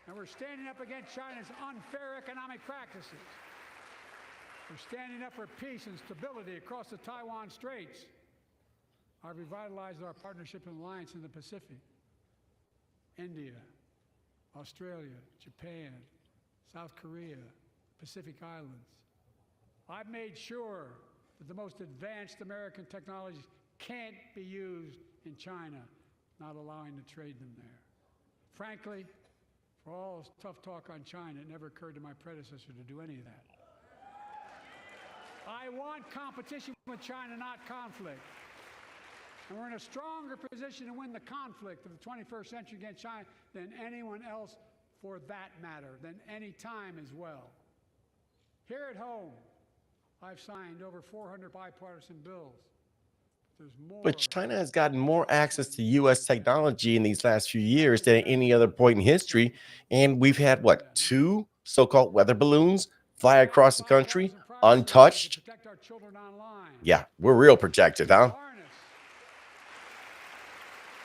And we're standing up against China's unfair economic practices. We're standing up for peace and stability across the Taiwan Straits. I've revitalized our partnership and alliance in the Pacific. India, Australia, Japan, South Korea, Pacific Islands. I've made sure that the most advanced American technologies can't be used in China, not allowing to trade them there. Frankly, for all this tough talk on China, it never occurred to my predecessor to do any of that. I want competition with China, not conflict. And we're in a stronger position to win the conflict of the 21st century against China than anyone else, for that matter, than any time as well. Here at home, I've signed over 400 bipartisan bills. There's more. But China has gotten more access to U.S. technology in these last few years than at any other point in history. And we've had, what, 2 so-called weather balloons fly across the country untouched? Yeah, we're real protected, huh?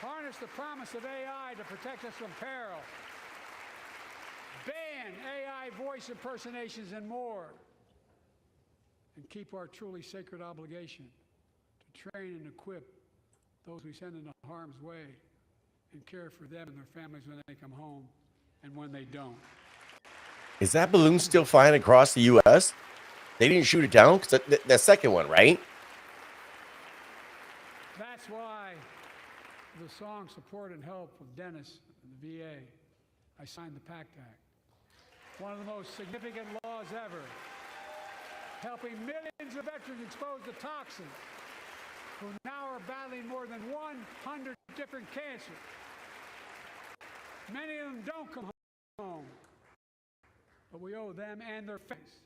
Harness the promise of AI to protect us from peril. Ban AI voice impersonations and more. And keep our truly sacred obligation to train and equip those we send into harm's way and care for them and their families when they come home and when they don't. Is that balloon still flying across the U.S.? They didn't shoot it down? Because the second one, right? That's why the song Support and Help of Dennis and the VA, I signed the PACT Act. One of the most significant laws ever, helping millions of veterans exposed to toxins who now are battling more than 100 different cancers. Many of them don't come home, but we owe them and their families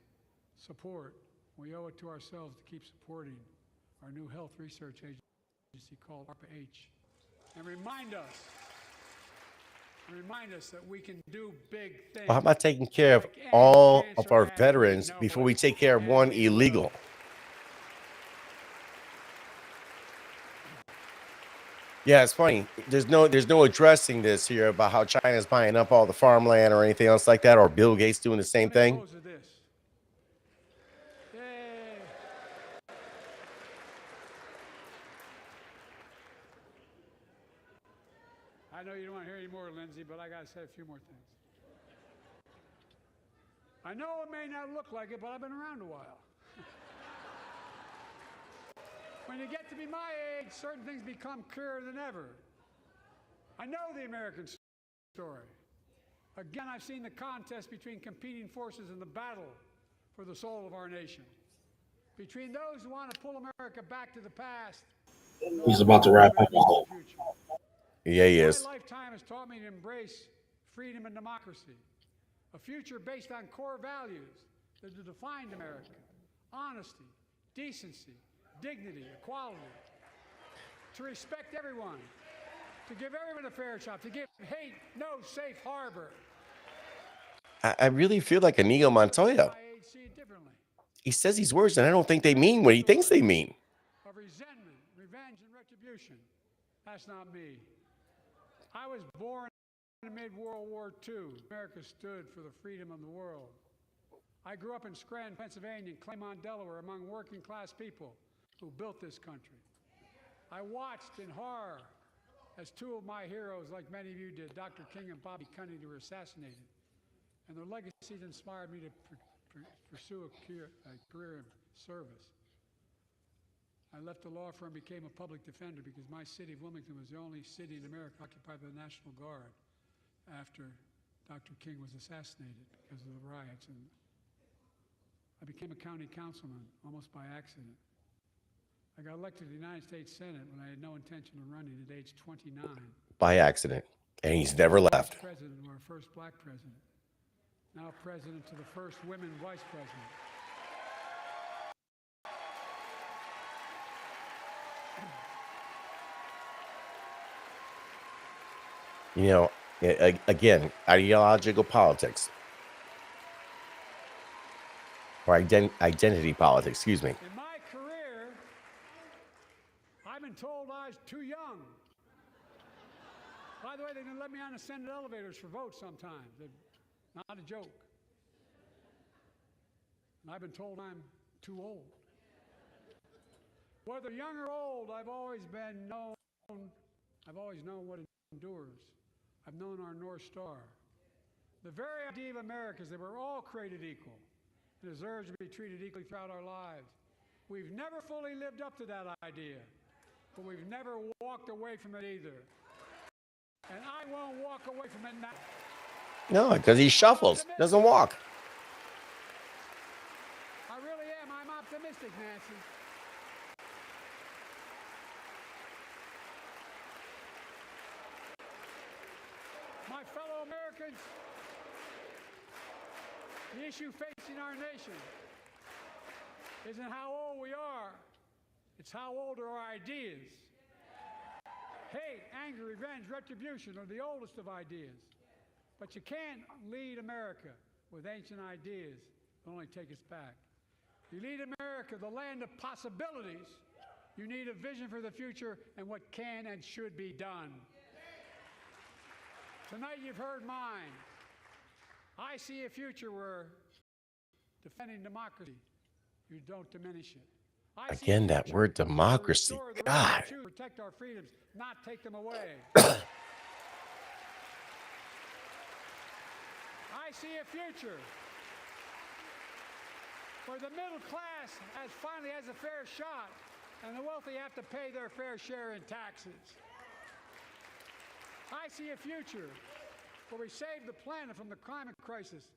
support. We owe it to ourselves to keep supporting our new health research agency called ARPA-H and remind us that we can do big things. Well, how about taking care of all of our veterans before we take care of one illegal? Yeah, it's funny. There's no addressing this here about how China's buying up all the farmland or anything else like that, or Bill Gates doing the same thing. I know you don't want to hear any more, Lindsay, but I got to say a few more things. I know it may not look like it, but I've been around a while. When you get to be my age, certain things become clearer than ever. I know the American story. Again, I've seen the contest between competing forces in the battle for the soul of our nation. Between those who want to pull America back to the past. He's about to wrap up. Yeah, he is. My lifetime has taught me to embrace freedom and democracy, a future based on core values that have defined America: honesty, decency, dignity, equality. to respect everyone, to give everyone a fair shot, to give hate no safe harbor. I really feel like Inigo Montoya. I see it differently. He says these words, and I don't think they mean what he thinks they mean. Of resentment, revenge, and retribution. That's not me. I was born in mid-World War II. America stood for the freedom of the world. I grew up in Scranton, Pennsylvania, and Claymont, Delaware, among working-class people who built this country. I watched in horror as two of my heroes, like many of you did, Dr. King and Bobby Kennedy, were assassinated. And their legacies inspired me to pursue a career in service. I left the law firm and became a public defender because my city of Wilmington was the only city in America occupied by the National Guard after Dr. King was assassinated because of the riots. And I became a county councilman almost by accident. I got elected to the United States Senate when I had no intention of running at age 29. By accident. And he's never left. President, or our first black president. Now president to the first women vice president. You know, again, ideological politics. Or identity politics, excuse me. In my career, I've been told I was too young. By the way, they didn't let me on the Senate elevators for votes sometimes. They're not a joke. And I've been told I'm too old. Whether young or old, I've always known what endures. I've known our North Star. The very idea of America is that we're all created equal and deserves to be treated equally throughout our lives. We've never fully lived up to that idea, but we've never walked away from it either. And I won't walk away from it now. No, because he shuffles, doesn't walk. I really am. I'm optimistic, Nancy. My fellow Americans, the issue facing our nation isn't how old we are, it's how old are our ideas. Hate, anger, revenge, retribution are the oldest of ideas. But you can't lead America with ancient ideas that only take us back. You lead America, the land of possibilities. You need a vision for the future and what can and should be done. Tonight you've heard mine. I see a future where defending democracy, you don't diminish it. Again, that word democracy. God. Protect our freedoms, not take them away. I see a future where the middle class finally has a fair shot and the wealthy have to pay their fair share in taxes. I see a future where we save the planet from the climate crisis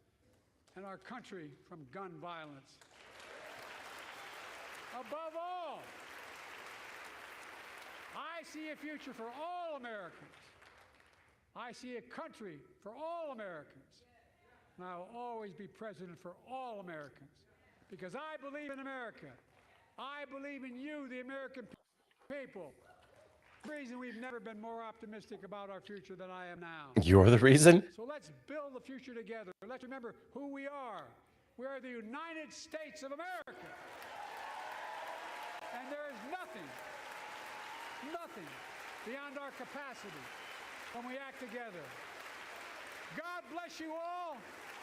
and our country from gun violence. Above all, I see a future for all Americans. I see a country for all Americans. And I will always be president for all Americans because I believe in America. I believe in you, the American people. The reason we've never been more optimistic about our future than I am now. You're the reason? So let's build the future together. Let's remember who we are. We are the United States of America. And there is nothing beyond our capacity when we act together. God bless you all,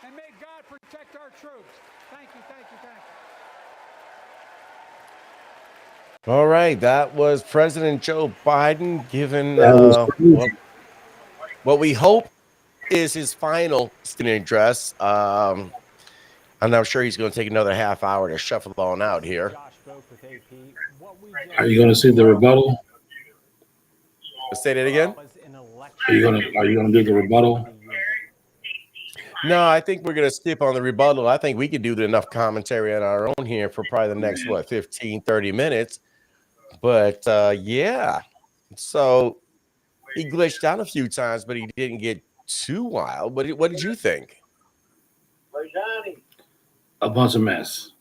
and may God protect our troops. Thank you, thank you, thank you. All right, that was President Joe Biden giving what we hope is his final state address. I'm not sure he's going to take another half hour to shuffle on out here. Are you going to see the rebuttal? Say that again. Are you going to do the rebuttal? No, I think we're going to skip on the rebuttal. I think we can do enough commentary on our own here for probably the next, 15, 30 minutes. But, yeah. So he glitched out a few times, but he didn't get too wild. What did you think? A bunch of mess.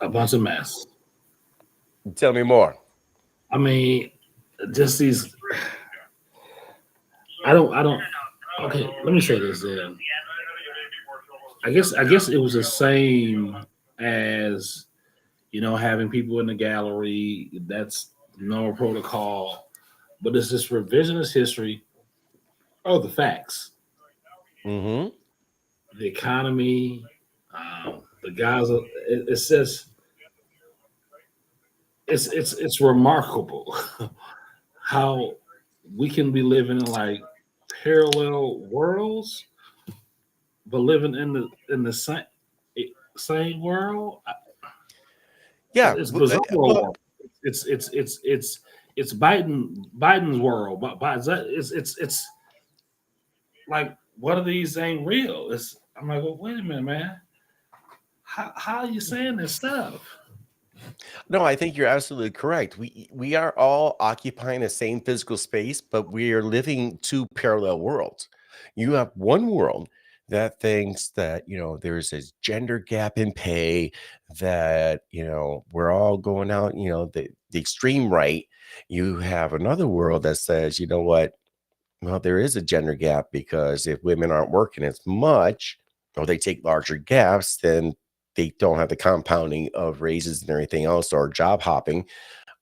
A bunch of mess. Tell me more. I mean, just these. I don't. Okay, let me say this then. I guess it was the same as having people in the gallery. That's no protocol, but it's this revisionist history of the facts, Mm-hmm. the economy, the guys. It says it's remarkable how we can be living in like parallel worlds, but living in the same world. Yeah. It's bizarre. It's Biden's world, but it's like one of these ain't real. I'm like, well, wait a minute, man. How are you saying this stuff? No, I think you're absolutely correct. We are all occupying the same physical space, but we are living two parallel worlds. You have one world that thinks that, there's this gender gap in pay, that, we're all going out, the extreme right. You have another world that says, you know what? Well, there is a gender gap because if women aren't working as much or they take larger gaps, then they don't have the compounding of raises and everything else or job hopping.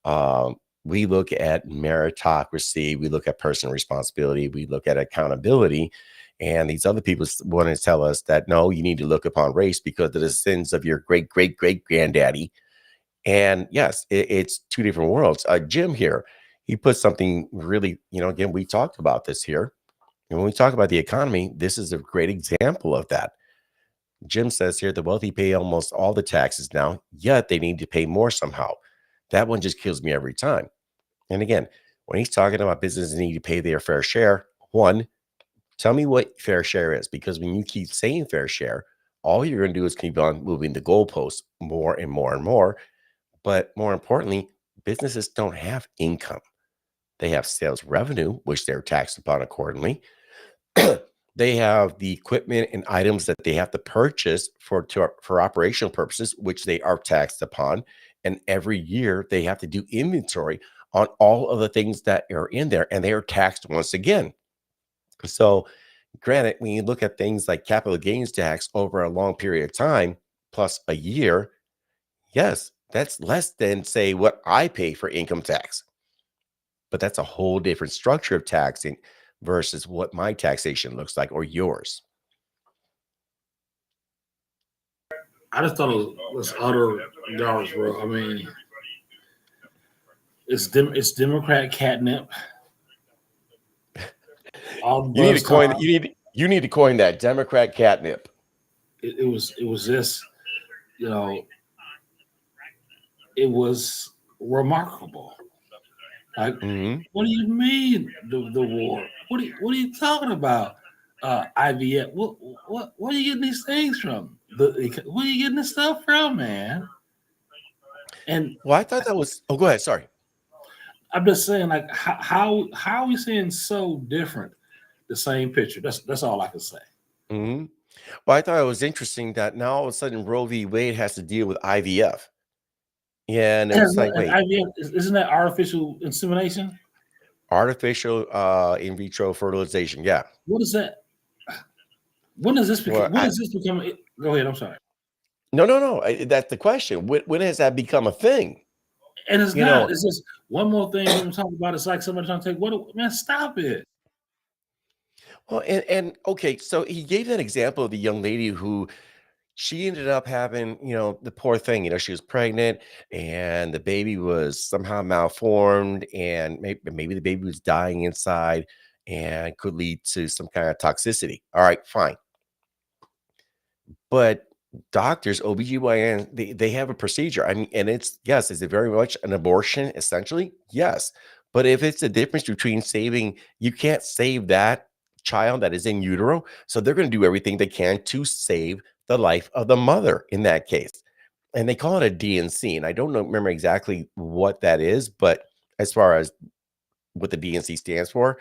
Um, we look at meritocracy, we look at personal responsibility, we look at accountability. And these other people want to tell us that no, you need to look upon race because of the sins of your great, great, great granddaddy. And yes, it's two different worlds. Jim here, he put something really, again, we talked about this here. And when we talk about the economy, this is a great example of that. Jim says here the wealthy pay almost all the taxes now, yet they need to pay more somehow. That one just kills me every time. And again, when he's talking about businesses need to pay their fair share, one, tell me what fair share is, because when you keep saying fair share, all you're going to do is keep on moving the goalposts more and more and more. But more importantly, businesses don't have income. They have sales revenue, which they're taxed upon accordingly. They have the equipment and items that they have to purchase for operational purposes, which they are taxed upon. And every year they have to do inventory on all of the things that are in there, and they are taxed once again. So, granted, when you look at things like capital gains tax over a long period of time, plus a year, yes, that's less than, say, what I pay for income tax. But that's a whole different structure of taxing versus what my taxation looks like or yours. I just thought it was utter garbage, bro. I mean, it's Democrat catnip. All the You need to buzz coin time. you need to coin that Democrat catnip. It was just you know it was remarkable. Like, Mhm. what do you mean the war? What are you talking about? IVF. Where are you getting these things from? Where are you getting this stuff from, man? And Well, I thought that was go ahead, sorry. I'm just saying, like, how are we seeing so different the same picture? That's all I can say. Mhm. Well, I thought it was interesting that now all of a sudden Roe v. Wade has to deal with IVF. And it It has was no, like, and wait, IVF isn't that artificial insemination? artificial in vitro fertilization. Yeah. What is that? When does this Well, become? When does this become? Go ahead. I'm sorry. no. That's the question. When has that become a thing? And it's You not. know, It's just one more thing we talk about. It's like somebody trying to take what? Man, stop it. well, and okay, so he gave that example of the young lady who she ended up having, the poor thing, she was pregnant and the baby was somehow malformed and maybe the baby was dying inside and could lead to some kind of toxicity. All right, fine. But doctors, OBGYN, they have a procedure. I mean, and it's, yes, is it very much an abortion essentially? Yes. But if it's a difference between saving, you can't save that child that is in utero. So they're going to do everything they can to save the life of the mother in that case. And they call it a DNC. And I don't remember exactly what that is, but as far as what the DNC stands for,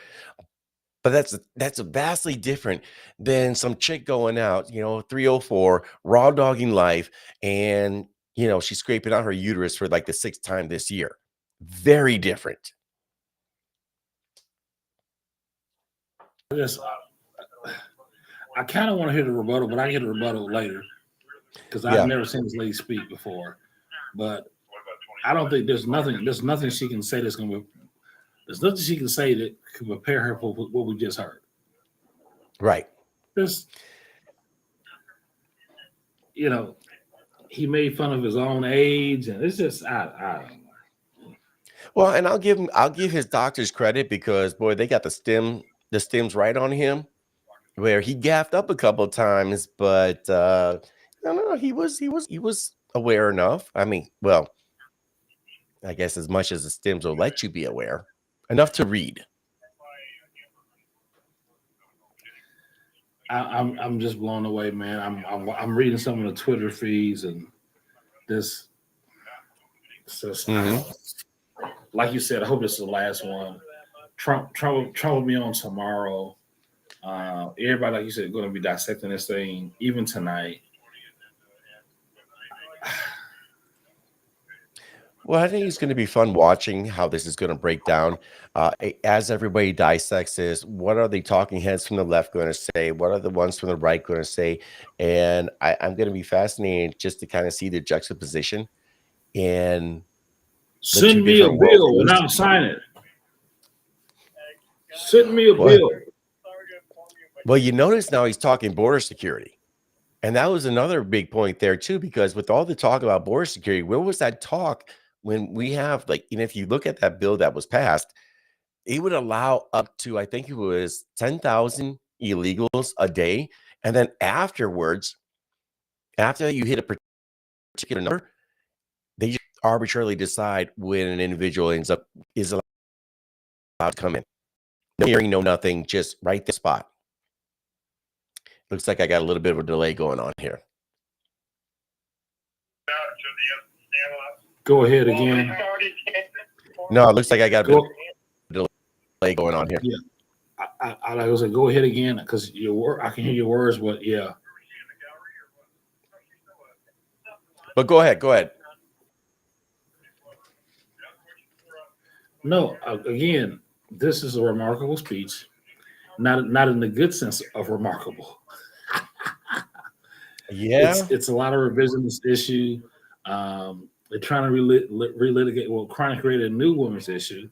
but that's vastly different than some chick going out, 304, raw dogging life, and she's scraping out her uterus for like the sixth time this year. Very different. I kind of want to hear the rebuttal, but I get a rebuttal later because Yeah. I've never seen this lady speak before. But I don't think there's nothing she can say there's nothing she can say that can prepare her for what we just heard. Right. Just, he made fun of his own age, and it's just I don't know. Well, and I'll give his doctors credit because boy, they got the stems right on him, where he gaffed up a couple of times, but no, he was aware enough. I mean, well, I guess as much as the stems will let you be aware, enough to read. I'm just blown away, man. I'm reading some of the Twitter feeds and this. Like you said, I hope this is the last one. Trump will be on tomorrow. Everybody, like you said, going to be dissecting this thing even tonight. Well, I think it's going to be fun watching how this is going to break down. As everybody dissects this, what are the talking heads from the left going to say? What are the ones from the right going to say? And I'm going to be fascinated just to kind of see the juxtaposition and send me a bill and I'll sign it. Send me a bill. Well, you notice now he's talking border security. And that was another big point there too, because with all the talk about border security, where was that talk when we have if you look at that bill that was passed, it would allow up to, I think it was 10,000 illegals a day. And then afterwards, after you hit a particular number, they just arbitrarily decide when an individual is allowed to come in. No hearing, no nothing, just right the spot. Looks like I got a little bit of a delay going on here. Go ahead again. No, it looks like I got a bit of a delay going on here. Yeah, I was like, go ahead again because I can hear your words, but yeah. But go ahead. No, again, this is a remarkable speech, not in the good sense of remarkable. Yeah, it's a lot of revisionist issue. They're trying to relitigate, trying to create a new women's issue,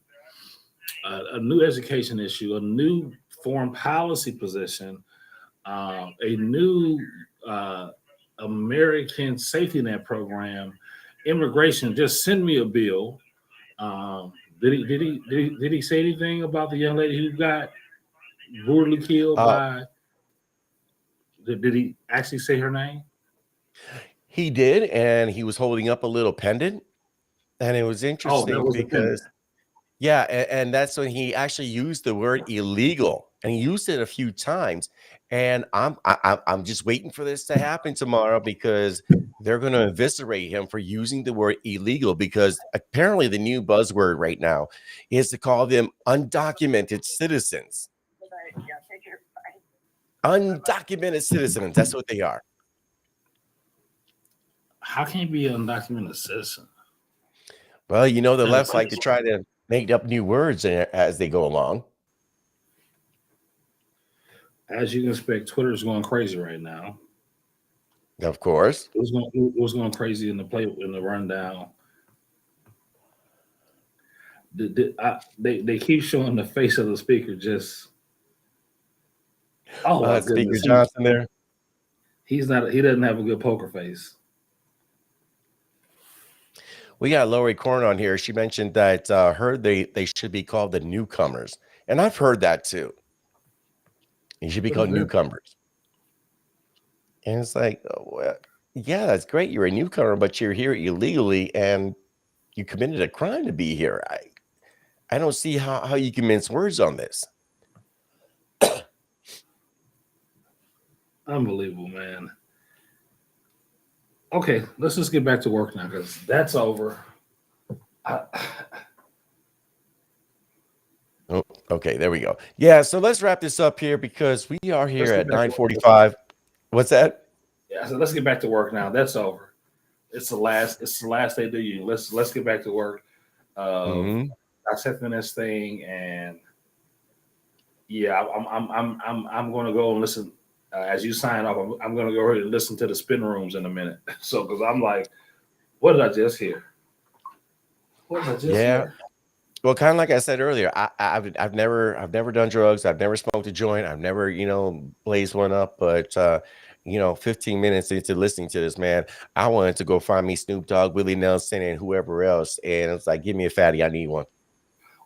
a new education issue, a new foreign policy position, a new American safety net program, immigration. Just send me a bill. Did he say anything about the young lady who got brutally killed by? Did he actually say her name? He did, and he was holding up a little pendant, and it was interesting because, yeah, and that's when he actually used the word illegal, and he used it a few times. And I'm just waiting for this to happen tomorrow because they're going to eviscerate him for using the word illegal, because apparently the new buzzword right now is to call them undocumented citizens. Undocumented citizens. That's what they are. How can you be an undocumented citizen? Well, the left like to try to make up new words as they go along. As you can expect, Twitter is going crazy right now. Of course. It was going crazy in the rundown. They keep showing the face of the speaker just. Oh, Speaker Johnson there. He doesn't have a good poker face. We got Lori Korn on here. She mentioned that heard they should be called the newcomers. And I've heard that too. You should be called newcomers. And it's like, yeah, that's great. You're a newcomer, but you're here illegally and you committed a crime to be here. I don't see how you can mince words on this. Unbelievable, man. Okay, let's just get back to work now because that's over. Oh, okay, there we go. Yeah, so let's wrap this up here because we are here at 9:45. What's that? Yeah, so let's get back to work now. That's over. It's the last day of the year. Let's get back to work. of Mhm. dissecting this thing, and yeah, I'm going to go and listen. As you sign off, I'm going to go ahead and listen to the spin rooms in a minute. So, because I'm like, what did I just hear? What did I just Yeah. hear? Well, kind of like I said earlier, I've never done drugs. I've never smoked a joint. I've never, blazed one up. But 15 minutes into listening to this, man, I wanted to go find me Snoop Dogg, Willie Nelson, and whoever else. And it's like, give me a fatty. I need one.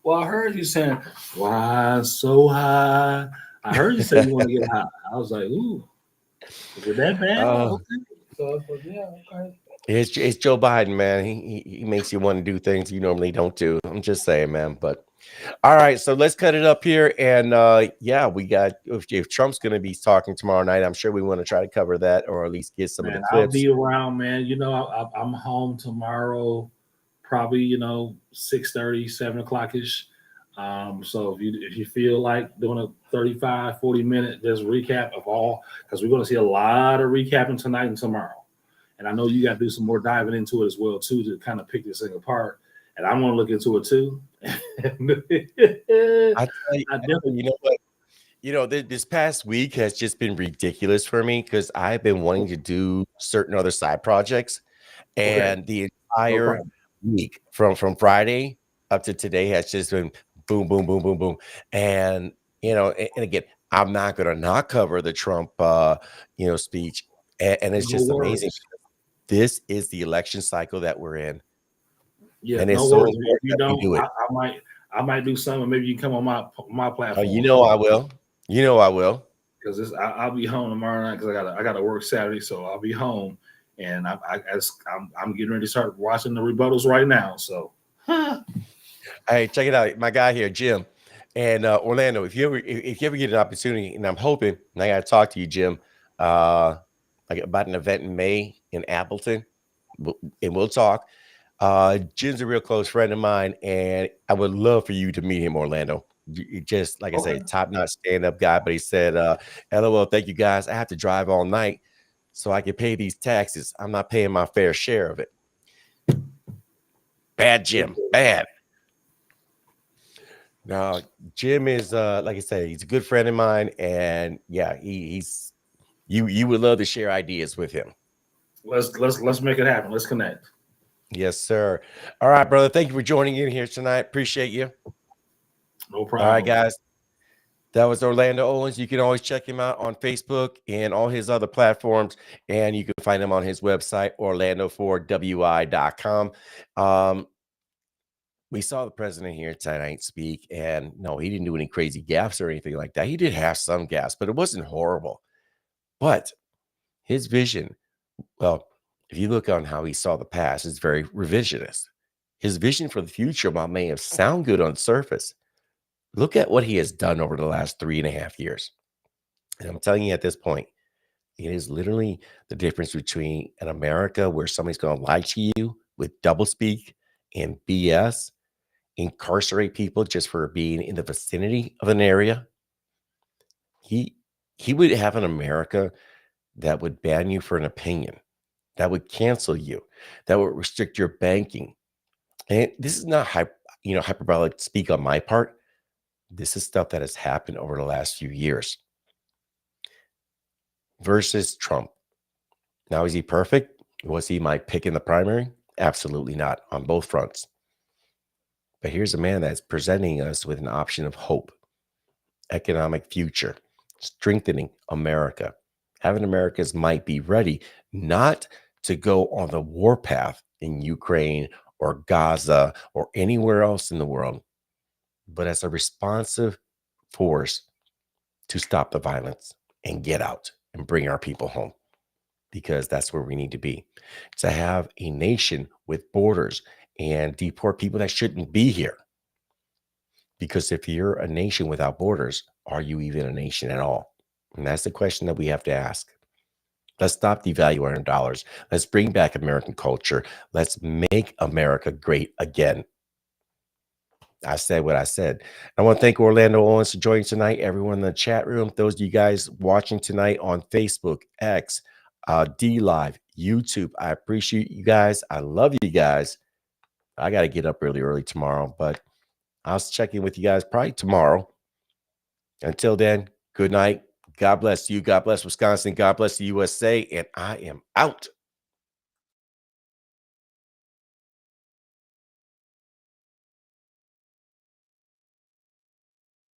Well, I heard you saying, "Why so high?" I heard you say you want to get high. I was like, "Ooh, is it that bad?" Uh, Okay. So I was like, "Yeah, okay." it's Joe Biden, man. He makes you want to do things you normally don't do. I'm just saying, man. But all right, so let's cut it up here. And yeah, we got if Trump's going to be talking tomorrow night, I'm sure we want to try to cover that or at least get some of the Man, I'll clips. be around, man. I'm home tomorrow, probably 6:30, 7 o'clock ish. So if you feel like doing a 35, 40 minute just recap of all, because we're going to see a lot of recapping tonight and tomorrow. And I know you got to do some more diving into it as well too to kind of pick this thing apart. And I want to look into it too. I tell you, I definitely you know what? This past week has just been ridiculous for me because I've been wanting to do certain other side projects, okay, and the no entire problem. week from Friday up to today has just been boom, boom, boom, boom, boom. And and again, I'm not gonna not cover the Trump speech. And it's No just amazing. worries. This is the election cycle that we're in. Yeah, And no it's so worries. If important you that we don't, do it. I might do something. Maybe you can come on my Oh, you platform know I will. You know I will. because I'll be home tomorrow night because I gotta work Saturday, so I'll be home, and I'm getting ready to start watching the rebuttals right now. So Hey, check it out. My guy here, Jim. And Orlando, if you ever get an opportunity, and I'm hoping, and I gotta talk to you, Jim, like about an event in May in Appleton, and we'll talk. Jim's a real close friend of mine, and I would love for you to meet him, Orlando. Just like I okay, say, top-notch stand-up guy. But he said, LOL, thank you guys. I have to drive all night so I can pay these taxes. I'm not paying my fair share of it. Bad Jim. Bad. No, Jim is like I say, he's a good friend of mine, and yeah, he's you would love to share ideas with him. let's make it happen. Let's connect. Yes, sir. All right, brother. Thank you for joining in here tonight. Appreciate you. No All right, problem. guys. That was Orlando Owens. You can always check him out on Facebook and all his other platforms. And you can find him on his website, orlando4wi.com. We saw the president here tonight speak, and no, he didn't do any crazy gaffes or anything like that. He did have some gaffes, but it wasn't horrible. But his vision, well, if you look on how he saw the past, it's very revisionist. His vision for the future, while may have sound good on surface, look at what he has done over the last 3.5 years. And I'm telling you at this point, it is literally the difference between an America where somebody's going to lie to you with doublespeak and BS, incarcerate people just for being in the vicinity of an area. He he would have an America that would ban you for an opinion, that would cancel you, that would restrict your banking. And this is not hyperbolic speak on my part. This is stuff that has happened over the last few years versus Trump. Now, is he perfect? Was he my pick in the primary? Absolutely not on both fronts. But here's a man that's presenting us with an option of hope, economic future, strengthening America, having America's might be ready not to go on the war path in Ukraine or Gaza or anywhere else in the world, but as a responsive force to stop the violence and get out and bring our people home, because that's where we need to be, to have a nation with borders and deport people that shouldn't be here. Because if you're a nation without borders, are you even a nation at all? And that's the question that we have to ask. Let's stop devaluing our dollars. Let's bring back American culture. Let's make America great again. I said what I said. I want to thank Orlando Owens for joining tonight. Everyone in the chat room, those of you guys watching tonight on Facebook, X, D Live, YouTube. I appreciate you guys. I love you guys. I got to get up really early tomorrow, but I'll check in with you guys probably tomorrow. Until then, good night. God bless you. God bless Wisconsin. God bless the USA. And I am out.